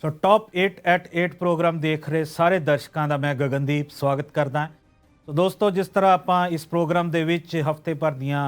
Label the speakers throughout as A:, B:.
A: So top 8 at 8 programme ਦੇਖ ਰਹੇ ਸਾਰੇ ਦਰਸ਼ਕਾਂ ਦਾ ਮੈਂ ਗਗਨਦੀਪ ਸਵਾਗਤ ਕਰਦਾ। ਸੋ ਦੋਸਤੋ, ਜਿਸ ਤਰ੍ਹਾਂ ਆਪਾਂ ਇਸ ਪ੍ਰੋਗਰਾਮ ਦੇ ਵਿੱਚ ਹਫਤੇ ਭਰ ਦੀਆਂ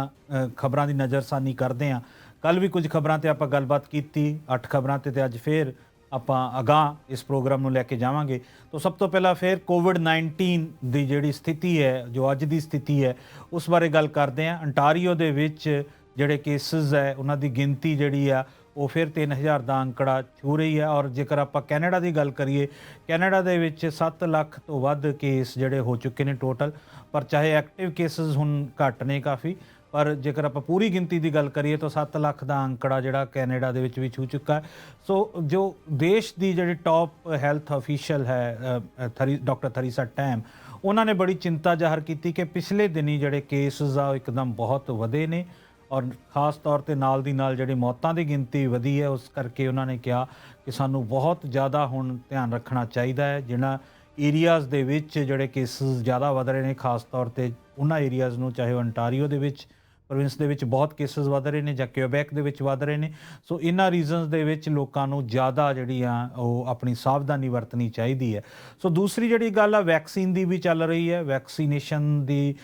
A: ਖਬਰਾਂ ਦੀ ਨਜ਼ਰਸਾਨੀ ਕਰਦੇ ਹਾਂ। ਕੱਲ ਵੀ ਕੁਝ ਖਬਰਾਂ ਤੇ ਆਪਾਂ ਗੱਲਬਾਤ ਕੀਤੀ, 8 ਖਬਰਾਂ ਤੇ ਅੱਜ ਫੇਰ ਆਪਾਂ ਅਗਾਂਹ ਇਸ ਪ੍ਰੋਗਰਾਮ ਨੂੰ ਲੈ ਕੇ ਜਾਵਾਂਗੇ। ਤਾਂ ਸਭ ਤੋਂ ਪਹਿਲਾਂ ਫੇਰ ਕੋਵਿਡ-19 ਦੀ ਜਿਹੜੀ ਸਥਿਤੀ ਹੈ, ਜੋ ਅੱਜ ਦੀ ਸਥਿਤੀ ਹੈ, ਉਸ ਬਾਰੇ ਗੱਲ ਕਰਦੇ ਹਾਂ। ਅੰਟਾਰੀਓ ਦੇ ਵਿੱਚ ਜਿਹੜੇ ਕੇਸਿਸ ਹੈ ਉਹਨਾਂ ਦੀ ਗਿਣਤੀ ਜਿਹੜੀ ਆ ਉਹ ਫਿਰ 3000 ਦਾ ਅੰਕੜਾ ਛੂ ਰਹੀ ਹੈ। ਔਰ ਜੇਕਰ ਆਪਾਂ ਕੈਨੇਡਾ ਦੀ ਗੱਲ ਕਰੀਏ, ਕੈਨੇਡਾ ਦੇ ਵਿੱਚ 7 ਲੱਖ ਤੋਂ ਵੱਧ ਕੇਸ ਜਿਹੜੇ ਹੋ ਚੁੱਕੇ ਨੇ ਟੋਟਲ। ਪਰ ਚਾਹੇ ਐਕਟਿਵ ਕੇਸਿਸ ਹੁਣ ਘੱਟ ਨੇ ਕਾਫੀ, ਪਰ ਜੇਕਰ ਆਪਾਂ ਪੂਰੀ ਗਿਣਤੀ ਦੀ ਗੱਲ ਕਰੀਏ ਤਾਂ 7 ਲੱਖ ਦਾ ਅੰਕੜਾ ਜਿਹੜਾ ਕੈਨੇਡਾ ਦੇ ਵਿੱਚ ਵੀ ਛੂ ਚੁੱਕਾ ਹੈ। ਸੋ ਜੋ ਦੇਸ਼ ਦੀ ਜਿਹੜੀ ਟੌਪ ਹੈਲਥ ਅਫੀਸ਼ੀਅਲ ਹੈ ਡਾਕਟਰ ਥਰੀਸਾ ਟੈਮ, ਉਹਨਾਂ ਨੇ ਬੜੀ ਚਿੰਤਾ ਜ਼ਾਹਰ ਕੀਤੀ ਕਿ ਪਿਛਲੇ ਦਿਨੀ ਜਿਹੜੇ ਕੇਸਿਸ ਆ ਉਹ ਇੱਕਦਮ ਬਹੁਤ ਵਧੇ ਨੇ ਔਰ ਖਾਸ ਤੌਰ 'ਤੇ ਨਾਲ ਦੀ ਨਾਲ ਜਿਹੜੀ ਮੌਤਾਂ ਦੀ ਗਿਣਤੀ ਵਧੀ ਹੈ। ਉਸ ਕਰਕੇ ਉਹਨਾਂ ਨੇ ਕਿਹਾ ਕਿ ਸਾਨੂੰ ਬਹੁਤ ਜ਼ਿਆਦਾ ਹੁਣ ਧਿਆਨ ਰੱਖਣਾ ਚਾਹੀਦਾ ਹੈ। ਜਿਹਨਾਂ ਏਰੀਆਜ਼ ਦੇ ਵਿੱਚ ਜਿਹੜੇ ਕੇਸਿਸ ਜ਼ਿਆਦਾ ਵਧ ਰਹੇ ਨੇ, ਖਾਸ ਤੌਰ 'ਤੇ ਉਹਨਾਂ ਏਰੀਆਜ਼ ਨੂੰ, ਚਾਹੇ ਉਹ ਅੰਟਾਰੀਓ ਦੇ ਵਿੱਚ ਪ੍ਰੋਵਿੰਸ ਦੇ ਵਿੱਚ ਬਹੁਤ ਕੇਸਿਸ ਵਧ ਰਹੇ ਨੇ ਜਾਂ ਕਿਊਬੈਕ ਦੇ ਵਿੱਚ ਵਧ ਰਹੇ ਨੇ। ਸੋ ਇਹਨਾਂ ਰੀਜ਼ਨਸ ਦੇ ਵਿੱਚ ਲੋਕਾਂ ਨੂੰ ਜ਼ਿਆਦਾ ਜਿਹੜੀ ਆ ਉਹ ਆਪਣੀ ਸਾਵਧਾਨੀ ਵਰਤਣੀ ਚਾਹੀਦੀ ਹੈ। ਸੋ ਦੂਸਰੀ ਜਿਹੜੀ ਗੱਲ ਆ, ਵੈਕਸੀਨ ਦੀ ਵੀ ਚੱਲ ਰਹੀ ਹੈ। ਵੈਕਸੀਨੇਸ਼ਨ ਦੀ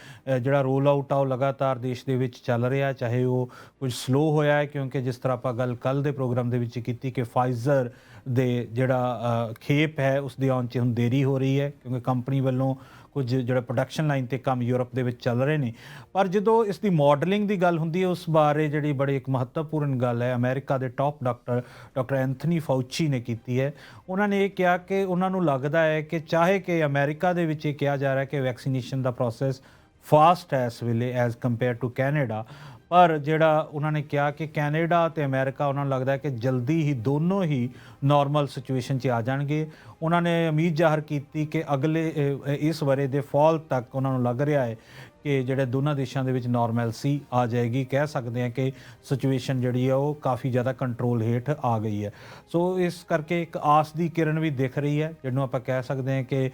A: ਜਿਹੜਾ ਰੋਲ ਆਊਟ ਆ ਉਹ ਲਗਾਤਾਰ ਦੇਸ਼ ਦੇ ਵਿੱਚ ਚੱਲ ਰਿਹਾ, ਚਾਹੇ ਉਹ ਕੁਝ ਸਲੋ ਹੋਇਆ ਹੈ ਕਿਉਂਕਿ ਜਿਸ ਤਰ੍ਹਾਂ ਆਪਾਂ ਗੱਲ ਕੱਲ੍ਹ ਦੇ ਪ੍ਰੋਗਰਾਮ ਦੇ ਵਿੱਚ ਕੀਤੀ ਕਿ ਫਾਈਜ਼ਰ ਦੇ ਜਿਹੜਾ ਖੇਪ ਹੈ ਉਸ ਦੀ ਆਉਣ 'ਚ ਹੁਣ ਦੇਰੀ ਹੋ ਰਹੀ ਹੈ ਕਿਉਂਕਿ ਕੰਪਨੀ ਵੱਲੋਂ ਕੁਝ ਜਿਹੜਾ ਪ੍ਰੋਡਕਸ਼ਨ ਲਾਈਨ 'ਤੇ ਕੰਮ ਯੂਰਪ ਦੇ ਵਿੱਚ ਚੱਲ ਰਹੇ ਨੇ। ਪਰ ਜਦੋਂ ਇਸ ਦੀ ਮਾਡਲਿੰਗ ਦੀ ਗੱਲ ਹੁੰਦੀ ਹੈ, ਉਸ ਬਾਰੇ ਜਿਹੜੀ ਬੜੀ ਇੱਕ ਮਹੱਤਵਪੂਰਨ ਗੱਲ ਹੈ ਅਮਰੀਕਾ ਦੇ ਟੌਪ ਡਾਕਟਰ ਐਂਥਨੀ ਫਾਊਚੀ ਨੇ ਕੀਤੀ ਹੈ। ਉਹਨਾਂ ਨੇ ਇਹ ਕਿਹਾ ਕਿ ਉਹਨਾਂ ਨੂੰ ਲੱਗਦਾ ਹੈ ਕਿ ਚਾਹੇ ਕਿ ਅਮਰੀਕਾ ਦੇ ਵਿੱਚ ਇਹ ਕਿਹਾ ਜਾ ਰਿਹਾ ਕਿ ਵੈਕਸੀਨੇਸ਼ਨ ਦਾ ਪ੍ਰੋਸੈਸ ਫਾਸਟ ਹੈ ਇਸ ਵੇਲੇ ਐਜ਼ ਕੰਪੇਅਰ ਟੂ ਕੈਨੇਡਾ, ਪਰ ਜਿਹੜਾ ਉਹਨਾਂ ਨੇ ਕਿਹਾ ਕਿ ਕੈਨੇਡਾ ਅਤੇ ਅਮਰੀਕਾ ਉਹਨਾਂ ਨੂੰ ਲੱਗਦਾ ਹੈ ਕਿ ਜਲਦੀ ਹੀ ਦੋਨੋਂ ਹੀ ਨਾਰਮਲ ਸਿਚੁਏਸ਼ਨ 'ਚ ਆ ਜਾਣਗੇ। ਉਹਨਾਂ ਨੇ ਉਮੀਦ ਜ਼ਾਹਰ ਕੀਤੀ ਕਿ ਅਗਲੇ ਇਸ ਵਰ੍ਹੇ ਦੇ ਫਾਲ ਤੱਕ ਉਹਨਾਂ ਨੂੰ ਲੱਗ ਰਿਹਾ ਹੈ ਕਿ ਜਿਹੜੇ ਦੋਨਾਂ ਦੇਸ਼ਾਂ ਦੇ ਵਿੱਚ ਨਾਰਮੈਲਸੀ ਆ ਜਾਏਗੀ। ਕਹਿ ਸਕਦੇ ਹਾਂ ਕਿ ਸਿਚੁਏਸ਼ਨ ਜਿਹੜੀ ਆ ਉਹ ਕਾਫੀ ਜ਼ਿਆਦਾ ਕੰਟਰੋਲ ਹੇਠ ਆ ਗਈ ਹੈ। ਸੋ ਇਸ ਕਰਕੇ ਇੱਕ ਆਸ ਦੀ ਕਿਰਨ ਵੀ ਦਿਖ ਰਹੀ ਹੈ, ਜਿਹਨੂੰ ਆਪਾਂ ਕਹਿ ਸਕਦੇ ਹਾਂ ਕਿ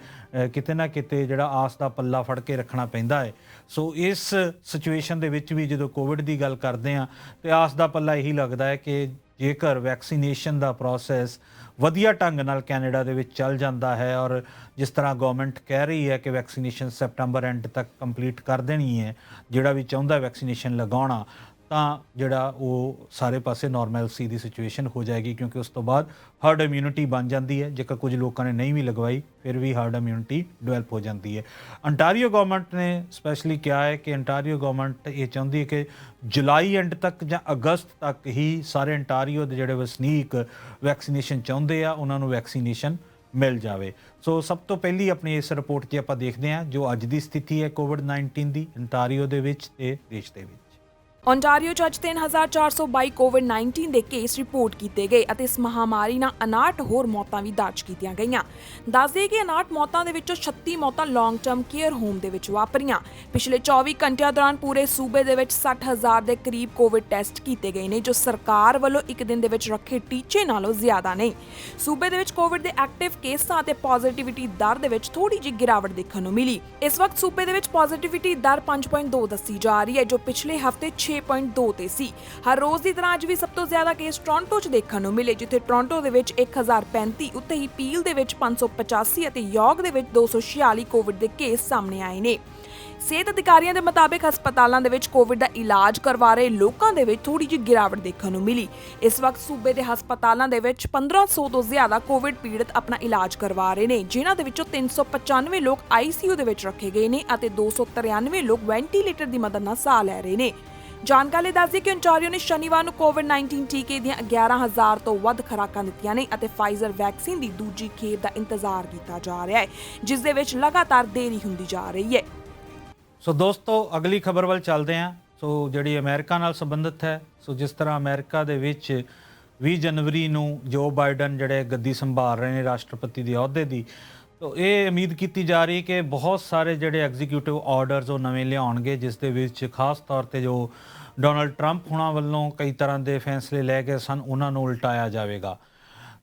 A: ਕਿਤੇ ਨਾ ਕਿਤੇ ਜਿਹੜਾ ਆਸ ਦਾ ਪੱਲਾ ਫੜ ਕੇ ਰੱਖਣਾ ਪੈਂਦਾ ਹੈ। ਸੋ ਇਸ ਸਿਚੁਏਸ਼ਨ ਦੇ ਵਿੱਚ ਵੀ ਜਦੋਂ ਕੋਵਿਡ ਦੀ ਗੱਲ ਕਰਦੇ ਹਾਂ ਤਾਂ ਆਸ ਦਾ ਪੱਲਾ ਇਹੀ ਲੱਗਦਾ ਹੈ ਕਿ ਜੇਕਰ ਵੈਕਸੀਨੇਸ਼ਨ ਦਾ ਪ੍ਰੋਸੈਸ ਵਧੀਆ ਢੰਗ ਨਾਲ ਕੈਨੇਡਾ ਦੇ ਵਿੱਚ ਚੱਲ ਜਾਂਦਾ ਹੈ ਔਰ ਜਿਸ ਤਰ੍ਹਾਂ ਗਵਰਨਮੈਂਟ ਕਹਿ ਰਹੀ ਹੈ ਕਿ ਵੈਕਸੀਨੇਸ਼ਨ ਸੈਪਟੰਬਰ ਐਂਡ ਤੱਕ ਕੰਪਲੀਟ ਕਰ ਦੇਣੀ ਹੈ, ਜਿਹੜਾ ਵੀ ਚਾਹੁੰਦਾ ਵੈਕਸੀਨੇਸ਼ਨ ਲਗਾਉਣਾ, ਤਾਂ ਜਿਹੜਾ ਉਹ ਸਾਰੇ ਪਾਸੇ ਨਾਰਮੈਲਸੀ ਦੀ ਸਿਚੁਏਸ਼ਨ ਹੋ ਜਾਏਗੀ ਕਿਉਂਕਿ ਉਸ ਤੋਂ ਬਾਅਦ ਹਰਡ ਇਮਿਊਨਿਟੀ ਬਣ ਜਾਂਦੀ ਹੈ। ਜੇਕਰ ਕੁਝ ਲੋਕਾਂ ਨੇ ਨਹੀਂ ਵੀ ਲਗਵਾਈ ਫਿਰ ਵੀ ਹਰਡ ਇਮਿਊਨਿਟੀ ਡਿਵੈਲਪ ਹੋ ਜਾਂਦੀ ਹੈ। ਅੰਟਾਰੀਓ ਗਵਰਨਮੈਂਟ ਨੇ ਸਪੈਸ਼ਲੀ ਕਿਹਾ ਹੈ ਕਿ ਅੰਟਾਰੀਓ ਗਵਰਨਮੈਂਟ ਇਹ ਚਾਹੁੰਦੀ ਹੈ ਕਿ ਜੁਲਾਈ ਐਂਡ ਤੱਕ ਜਾਂ ਅਗਸਤ ਤੱਕ ਹੀ ਸਾਰੇ ਅੰਟਾਰੀਓ ਦੇ ਜਿਹੜੇ ਵਸਨੀਕ ਵੈਕਸੀਨੇਸ਼ਨ ਚਾਹੁੰਦੇ ਆ ਉਹਨਾਂ ਨੂੰ ਵੈਕਸੀਨੇਸ਼ਨ ਮਿਲ ਜਾਵੇ। ਸੋ ਸਭ ਤੋਂ ਪਹਿਲੀ ਆਪਣੀ ਇਸ ਰਿਪੋਰਟ 'ਚ ਆਪਾਂ ਦੇਖਦੇ ਹਾਂ ਜੋ ਅੱਜ ਦੀ ਸਥਿਤੀ ਹੈ ਕੋਵਿਡ-19 ਦੀ ਅੰਟਾਰੀਓ ਦੇ ਵਿੱਚ ਤੇ ਦੇਸ਼ ਦੇ ਵਿੱਚ।
B: ਓਨਟਾਰੀਓ 'ਚ ਅੱਜ 3422 ਕੋਵਿਡ-19 ਦੇ ਕੇਸ ਰਿਪੋਰਟ ਕੀਤੇ ਗਏ ਅਤੇ ਇਸ ਮਹਾਮਾਰੀ ਨਾਲ 59 ਹੋਰ ਮੌਤਾਂ ਵੀ ਦਰਜ ਕੀਤੀਆਂ ਗਈਆਂ। ਦੱਸ ਦਈਏ ਕਿ 59 ਮੌਤਾਂ ਦੇ ਵਿੱਚੋਂ 36 ਮੌਤਾਂ ਲੌਂਗ ਟਰਮ ਕੇਅਰ ਹੋਮ ਦੇ ਵਿੱਚ ਵਾਪਰੀਆਂ। ਪਿਛਲੇ 24 ਘੰਟਿਆਂ ਦੌਰਾਨ ਪੂਰੇ ਸੂਬੇ ਦੇ ਵਿੱਚ 60000 ਦੇ ਕਰੀਬ ਕੋਵਿਡ ਟੈਸਟ ਕੀਤੇ ਗਏ ਨੇ, ਜੋ ਸਰਕਾਰ ਵੱਲੋਂ ਇੱਕ ਦਿਨ ਦੇ ਵਿੱਚ ਰੱਖੇ ਟੀਚੇ ਨਾਲੋਂ ਜ਼ਿਆਦਾ ਨੇ। ਸੂਬੇ ਦੇ ਵਿੱਚ ਕੋਵਿਡ ਦੇ ਐਕਟਿਵ ਕੇਸਾਂ ਅਤੇ ਪੋਜ਼ਿਟਿਵਿਟੀ ਦਰ ਦੇ ਵਿੱਚ ਥੋੜੀ ਜਿਹੀ ਗਿਰਾਵਟ ਦੇਖਣ ਨੂੰ ਮਿਲੀ। ਇਸ ਵਕਤ ਸੂਬੇ ਦੇ ਵਿੱਚ ਪੋਜ਼ਿਟਿਵਿਟੀ ਦਰ 5.2 ਦੱਸੀ ਜਾ ਰਹੀ ਹੈ, ਜੋ ਪਿਛਲੇ ਹਫ਼ਤੇ 6.2 ਤੇ ਸੀ। ਹਰ ਰੋਜ਼ ਦੀ ਤਰ੍ਹਾਂ ਅੱਜ ਵੀ ਸਭ ਤੋਂ ਜ਼ਿਆਦਾ ਕੇਸ ਟੋਰਾਂਟੋ 'ਚ ਦੇਖਣ ਨੂੰ ਮਿਲੇ, ਜਿੱਥੇ ਟੋਰਾਂਟੋ ਦੇ ਵਿੱਚ 1035, ਉੱਤੇ ਹੀ ਪੀਲ ਦੇ ਵਿੱਚ 585 ਅਤੇ ਯਾਰਕ ਦੇ ਵਿੱਚ 246 ਕੋਵਿਡ ਦੇ ਕੇਸ ਸਾਹਮਣੇ ਆਏ ਨੇ। ਸਿਹਤ ਅਧਿਕਾਰੀਆਂ ਦੇ ਮੁਤਾਬਿਕ ਹਸਪਤਾਲਾਂ ਦੇ ਵਿੱਚ ਕੋਵਿਡ ਦਾ ਇਲਾਜ ਕਰਵਾ ਰਹੇ ਲੋਕਾਂ ਦੇ ਵਿੱਚ ਥੋੜੀ ਜਿਹੀ ਗਿਰਾਵਟ ਦੇਖਣ ਨੂੰ ਮਿਲੀ। ਇਸ ਵਕਤ ਸੂਬੇ ਦੇ ਹਸਪਤਾਲਾਂ ਦੇ ਵਿੱਚ 1500 ਤੋਂ ਜ਼ਿਆਦਾ ਕੋਵਿਡ ਪੀੜਤ ਆਪਣਾ ਇਲਾਜ ਕਰਵਾ ਰਹੇ ਨੇ, ਜਿਨ੍ਹਾਂ ਦੇ ਵਿੱਚੋਂ 395 ਲੋਕ ICU ਦੇ ਵਿੱਚ ਰੱਖੇ ਗਏ ਨੇ ਅਤੇ 293 ਲੋਕ ਵੈਂਟੀਲੇਟਰ ਦੀ ਮਦਦ ਨਾਲ ਸਾਹ ਲੈ ਰਹੇ ਨੇ। ਜਾਣਕਾਰੀ ਦੱਸਦੀ ਕਿ ਓਨਟਾਰੀਓ ਨੇ ਸ਼ਨੀਵਾਰ ਨੂੰ ਕੋਵਿਡ-19 ਟੀਕੇ ਦੀਆਂ 11000 ਤੋਂ ਵੱਧ ਖੁਰਾਕਾਂ ਦਿੱਤੀਆਂ ਨੇ ਅਤੇ ਫਾਈਜ਼ਰ ਵੈਕਸੀਨ ਦੀ ਦੂਜੀ ਖੇਪ ਦਾ ਇੰਤਜ਼ਾਰ ਕੀਤਾ ਜਾ ਰਿਹਾ ਹੈ, ਜਿਸ ਦੇ ਵਿੱਚ ਲਗਾਤਾਰ ਦੇਰੀ ਹੁੰਦੀ ਜਾ ਰਹੀ ਹੈ।
A: ਸੋ ਦੋਸਤੋ, ਅਗਲੀ ਖਬਰ ਵੱਲ ਚੱਲਦੇ ਹਾਂ। ਸੋ ਜਿਹੜੀ ਅਮਰੀਕਾ ਨਾਲ ਸੰਬੰਧਿਤ ਹੈ। ਸੋ ਜਿਸ ਤਰ੍ਹਾਂ ਅਮਰੀਕਾ ਦੇ ਵਿੱਚ 20 ਜਨਵਰੀ ਨੂੰ ਜੋ ਬਾਈਡਨ ਜਿਹੜੇ ਗੱਦੀ ਸੰਭਾਲ ਰਹੇ ਨੇ ਰਾਸ਼ਟਰਪਤੀ ਦੇ ਅਹੁਦੇ ਦੀ, ਤੋ ਇਹ ਉਮੀਦ ਕੀਤੀ ਜਾ ਰਹੀ ਕਿ ਬਹੁਤ ਸਾਰੇ ਜਿਹੜੇ ਐਗਜ਼ੀਕਿਊਟਿਵ ਆਰਡਰਸ ਉਹ ਨਵੇਂ ਲਿਆਉਣਗੇ, ਜਿਸ ਦੇ ਵਿੱਚ ਖਾਸ ਤੌਰ 'ਤੇ ਜੋ ਡੋਨਲਡ ਟਰੰਪ ਹੁਣਾਂ ਵੱਲੋਂ ਕਈ ਤਰ੍ਹਾਂ ਦੇ ਫੈਸਲੇ ਲੈ ਕੇ ਸਨ ਉਹਨਾਂ ਨੂੰ ਉਲਟਾਇਆ ਜਾਵੇਗਾ।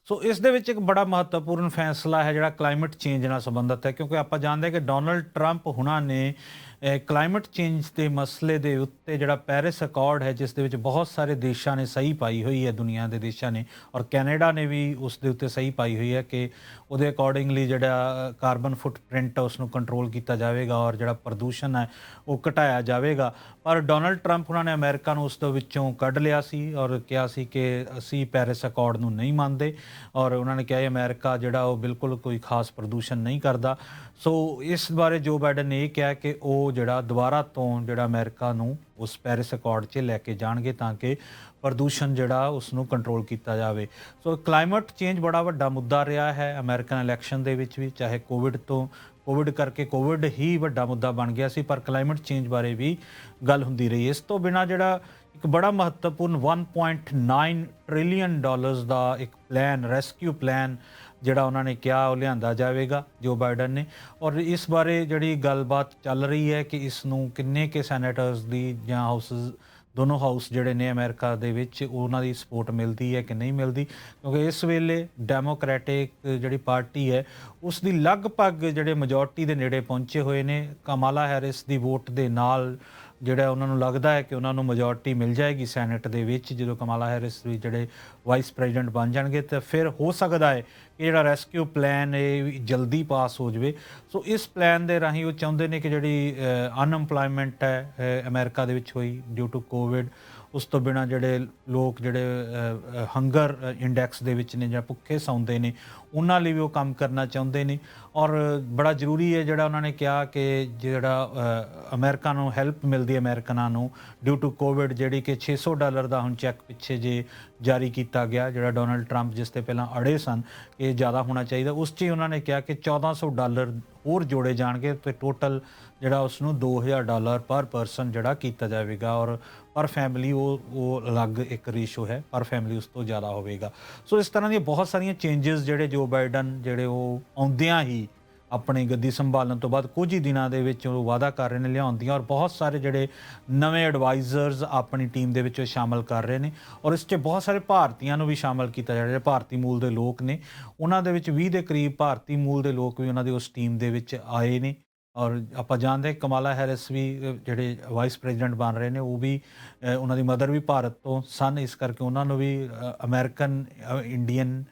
A: ਸੋ ਇਸ ਦੇ ਵਿੱਚ ਇੱਕ ਬੜਾ ਮਹੱਤਵਪੂਰਨ ਫੈਸਲਾ ਹੈ ਜਿਹੜਾ ਕਲਾਈਮੇਟ ਚੇਂਜ ਨਾਲ ਸੰਬੰਧਿਤ ਹੈ, ਕਿਉਂਕਿ ਆਪਾਂ ਜਾਣਦੇ ਕਿ ਡੋਨਲਡ ਟਰੰਪ ਹੁਣਾਂ ਨੇ ਕਲਾਈਮੇਟ ਚੇਂਜ ਦੇ ਮਸਲੇ ਦੇ ਉੱਤੇ ਜਿਹੜਾ ਪੈਰਿਸ ਅਕੋਰਡ ਹੈ, ਜਿਸ ਦੇ ਵਿੱਚ ਬਹੁਤ ਸਾਰੇ ਦੇਸ਼ਾਂ ਨੇ ਸਹੀ ਪਾਈ ਹੋਈ ਹੈ, ਦੁਨੀਆ ਦੇ ਦੇਸ਼ਾਂ ਨੇ, ਔਰ ਕੈਨੇਡਾ ਨੇ ਵੀ ਉਸ ਦੇ ਉੱਤੇ ਸਹੀ ਪਾਈ ਹੋਈ ਹੈ ਕਿ ਉਹਦੇ ਅਕੋਰਡਿੰਗਲੀ ਜਿਹੜਾ ਕਾਰਬਨ ਫੁੱਟਪ੍ਰਿੰਟ ਉਸ ਨੂੰ ਕੰਟਰੋਲ ਕੀਤਾ ਜਾਵੇਗਾ ਔਰ ਜਿਹੜਾ ਪ੍ਰਦੂਸ਼ਣ ਹੈ ਉਹ ਘਟਾਇਆ ਜਾਵੇਗਾ। ਪਰ ਡੋਨਲਡ ਟਰੰਪ ਉਹਨਾਂ ਨੇ ਅਮਰੀਕਾ ਨੂੰ ਉਸ ਦੇ ਵਿੱਚੋਂ ਕੱਢ ਲਿਆ ਸੀ ਔਰ ਕਿਹਾ ਸੀ ਕਿ ਅਸੀਂ ਪੈਰਿਸ ਅਕੋਰਡ ਨੂੰ ਨਹੀਂ ਮੰਨਦੇ, ਔਰ ਉਹਨਾਂ ਨੇ ਕਿਹਾ ਅਮਰੀਕਾ ਜਿਹੜਾ ਉਹ ਬਿਲਕੁਲ ਕੋਈ ਖਾਸ ਪ੍ਰਦੂਸ਼ਣ ਨਹੀਂ ਕਰਦਾ। ਸੋ ਇਸ ਬਾਰੇ ਜੋ ਬਾਈਡਨ ਨੇ ਇਹ ਕਿਹਾ ਕਿ ਉਹ ਜਿਹੜਾ ਦੁਬਾਰਾ ਤੋਂ ਜਿਹੜਾ ਅਮਰੀਕਾ ਨੂੰ ਉਸ ਪੈਰਿਸ ਅਕੋਰਡ 'ਚ ਲੈ ਕੇ ਜਾਣਗੇ ਤਾਂ ਕਿ ਪ੍ਰਦੂਸ਼ਣ ਜਿਹੜਾ ਉਸ ਨੂੰ ਕੰਟਰੋਲ ਕੀਤਾ ਜਾਵੇ। ਸੋ ਕਲਾਈਮੇਟ ਚੇਂਜ ਬੜਾ ਵੱਡਾ ਮੁੱਦਾ ਰਿਹਾ ਹੈ ਅਮਰੀਕਨ ਇਲੈਕਸ਼ਨ ਦੇ ਵਿੱਚ ਵੀ, ਚਾਹੇ ਕੋਵਿਡ ਕਰਕੇ ਕੋਵਿਡ ਹੀ ਵੱਡਾ ਮੁੱਦਾ ਬਣ ਗਿਆ ਸੀ, ਪਰ ਕਲਾਈਮੇਟ ਚੇਂਜ ਬਾਰੇ ਵੀ ਗੱਲ ਹੁੰਦੀ ਰਹੀ। ਇਸ ਤੋਂ ਬਿਨਾਂ ਜਿਹੜਾ ਇੱਕ ਬੜਾ ਮਹੱਤਵਪੂਰਨ 1.9 ਟ੍ਰਿਲੀਅਨ ਡਾਲਰਸ ਦਾ ਇੱਕ ਪਲਾਨ, ਰੈਸਕਿਊ ਪਲਾਨ ਜਿਹੜਾ ਉਹਨਾਂ ਨੇ ਕਿਹਾ ਉਹ ਲਿਆਂਦਾ ਜਾਵੇਗਾ ਜੋ ਬਾਈਡਨ ਨੇ, ਔਰ ਇਸ ਬਾਰੇ ਜਿਹੜੀ ਗੱਲਬਾਤ ਚੱਲ ਰਹੀ ਹੈ ਕਿ ਇਸ ਨੂੰ ਕਿੰਨੇ ਕੇ ਸੈਨੇਟਰਸ ਦੀ ਜਾਂ ਹਾਊਸਸ, ਦੋਨੋਂ ਹਾਊਸ ਜਿਹੜੇ ਨੇ ਅਮਰੀਕਾ ਦੇ ਵਿੱਚ, ਉਹਨਾਂ ਦੀ ਸਪੋਰਟ ਮਿਲਦੀ ਹੈ ਕਿ ਨਹੀਂ ਮਿਲਦੀ, ਕਿਉਂਕਿ ਇਸ ਵੇਲੇ ਡੈਮੋਕ੍ਰੈਟਿਕ ਜਿਹੜੀ ਪਾਰਟੀ ਹੈ ਉਸ ਦੀ ਲਗਭਗ ਜਿਹੜੇ ਮੈਜੋਰਟੀ ਦੇ ਨੇੜੇ ਪਹੁੰਚੇ ਹੋਏ ਨੇ। ਕਮਾਲਾ ਹੈਰਿਸ ਦੀ ਵੋਟ ਦੇ ਨਾਲ ਜਿਹੜਾ ਉਹਨਾਂ ਨੂੰ ਲੱਗਦਾ ਹੈ ਕਿ ਉਹਨਾਂ ਨੂੰ ਮੈਜੋਰਟੀ ਮਿਲ ਜਾਏਗੀ ਸੈਨੇਟ ਦੇ ਵਿੱਚ ਜਦੋਂ ਕਮਾਲਾ ਹੈਰਿਸ ਵੀ ਜਿਹੜੇ ਵਾਈਸ ਪ੍ਰੈਜ਼ੀਡੈਂਟ ਬਣ ਜਾਣਗੇ, ਤਾਂ ਫਿਰ ਹੋ ਸਕਦਾ ਹੈ ਕਿ ਜਿਹੜਾ ਰੈਸਕਿਊ ਪਲਾਨ ਇਹ ਜਲਦੀ ਪਾਸ ਹੋ ਜਾਵੇ। ਸੋ ਇਸ ਪਲਾਨ ਦੇ ਰਾਹੀਂ ਉਹ ਚਾਹੁੰਦੇ ਨੇ ਕਿ ਜਿਹੜੀ ਅਨਐਮਪਲੋਇਮੈਂਟ ਹੈ ਅਮਰੀਕਾ ਦੇ ਵਿੱਚ ਹੋਈ ਡਿਊ ਟੂ ਕੋਵਿਡ, ਉਸ ਤੋਂ ਬਿਨਾਂ ਜਿਹੜੇ ਲੋਕ ਜਿਹੜੇ ਹੰਗਰ ਇੰਡੈਕਸ ਦੇ ਵਿੱਚ ਨੇ ਜਾਂ ਭੁੱਖੇ ਸੌਂਦੇ ਨੇ, ਉਹਨਾਂ ਲਈ ਵੀ ਉਹ ਕੰਮ ਕਰਨਾ ਚਾਹੁੰਦੇ ਨੇ। ਔਰ ਬੜਾ ਜ਼ਰੂਰੀ ਹੈ ਜਿਹੜਾ ਉਹਨਾਂ ਨੇ ਕਿਹਾ ਕਿ ਜਿਹੜਾ ਅਮਰੀਕਾ ਨੂੰ ਹੈਲਪ ਮਿਲਦੀ ਹੈ ਅਮਰੀਕਨਾਂ ਨੂੰ ਡਿਊ ਟੂ ਕੋਵਿਡ, ਜਿਹੜੀ ਕਿ $600 ਦਾ ਹੁਣ ਚੈੱਕ ਪਿੱਛੇ ਜੇ ਜਾਰੀ ਕੀਤਾ ਗਿਆ, ਜਿਹੜਾ ਡੋਨਲਡ ਟਰੰਪ ਜਿਸ ਤੇ ਪਹਿਲਾਂ ਅੜੇ ਸਨ ਕਿ ਜ਼ਿਆਦਾ ਹੋਣਾ ਚਾਹੀਦਾ, ਉਸ 'ਚ ਹੀ ਉਹਨਾਂ ਨੇ ਕਿਹਾ ਕਿ $1400 ਹੋਰ ਜੋੜੇ ਜਾਣਗੇ ਤੇ ਟੋਟਲ ਜਿਹੜਾ ਉਸ ਨੂੰ $2000 ਪਰ ਪਰਸਨ ਜਿਹੜਾ ਕੀਤਾ ਜਾਵੇਗਾ, ਔਰ ਪਰ ਫੈਮਿਲੀ ਉਹ ਅਲੱਗ ਇੱਕ ਰੇਸ਼ੋ ਹੈ, ਪਰ ਫੈਮਿਲੀ ਉਸ ਤੋਂ ਜ਼ਿਆਦਾ ਹੋਵੇਗਾ। ਸੋ ਇਸ ਤਰ੍ਹਾਂ ਦੀਆਂ ਬਹੁਤ ਸਾਰੀਆਂ ਚੇਂਜਸ ਜਿਹੜੇ ਜੋ ਬਾਈਡਨ ਜਿਹੜੇ ਉਹ ਆਉਂਦਿਆਂ ਹੀ ਆਪਣੀ ਗੱਦੀ ਸੰਭਾਲਣ ਤੋਂ ਬਾਅਦ ਕੁਝ ਹੀ ਦਿਨਾਂ ਦੇ ਵਿੱਚ ਉਹ ਵਾਅਦਾ ਕਰ ਰਹੇ ਨੇ ਲਿਆਉਣ ਦੀਆਂ, ਔਰ ਬਹੁਤ ਸਾਰੇ ਜਿਹੜੇ ਨਵੇਂ ਐਡਵਾਈਜ਼ਰਸ ਆਪਣੀ ਟੀਮ ਦੇ ਵਿੱਚ ਸ਼ਾਮਲ ਕਰ ਰਹੇ ਨੇ, ਔਰ ਇਸ 'ਚ ਬਹੁਤ ਸਾਰੇ ਭਾਰਤੀਆਂ ਨੂੰ ਵੀ ਸ਼ਾਮਲ ਕੀਤਾ ਜਾ ਰਿਹਾ। ਜਿਹੜੇ ਭਾਰਤੀ ਮੂਲ ਦੇ ਲੋਕ ਨੇ ਉਹਨਾਂ ਦੇ ਵਿੱਚ 20 ਦੇ ਕਰੀਬ ਭਾਰਤੀ ਮੂਲ ਦੇ ਲੋਕ ਵੀ ਉਹਨਾਂ ਦੀ ਉਸ ਟੀਮ ਦੇ ਵਿੱਚ ਆਏ ਨੇ। ਔਰ ਆਪਾਂ ਜਾਣਦੇ ਕਮਾਲਾ ਹੈਰਿਸ ਵੀ ਜਿਹੜੇ ਵਾਈਸ ਪ੍ਰੈਜ਼ੀਡੈਂਟ ਬਣ ਰਹੇ ਨੇ ਉਹ ਵੀ ਉਹਨਾਂ ਦੀ ਮਦਰ ਵੀ ਭਾਰਤ ਤੋਂ ਸਨ, ਇਸ ਕਰਕੇ ਉਹਨਾਂ ਨੂੰ ਵੀ ਅਮਰੀਕਨ ਇੰਡੀਅਨ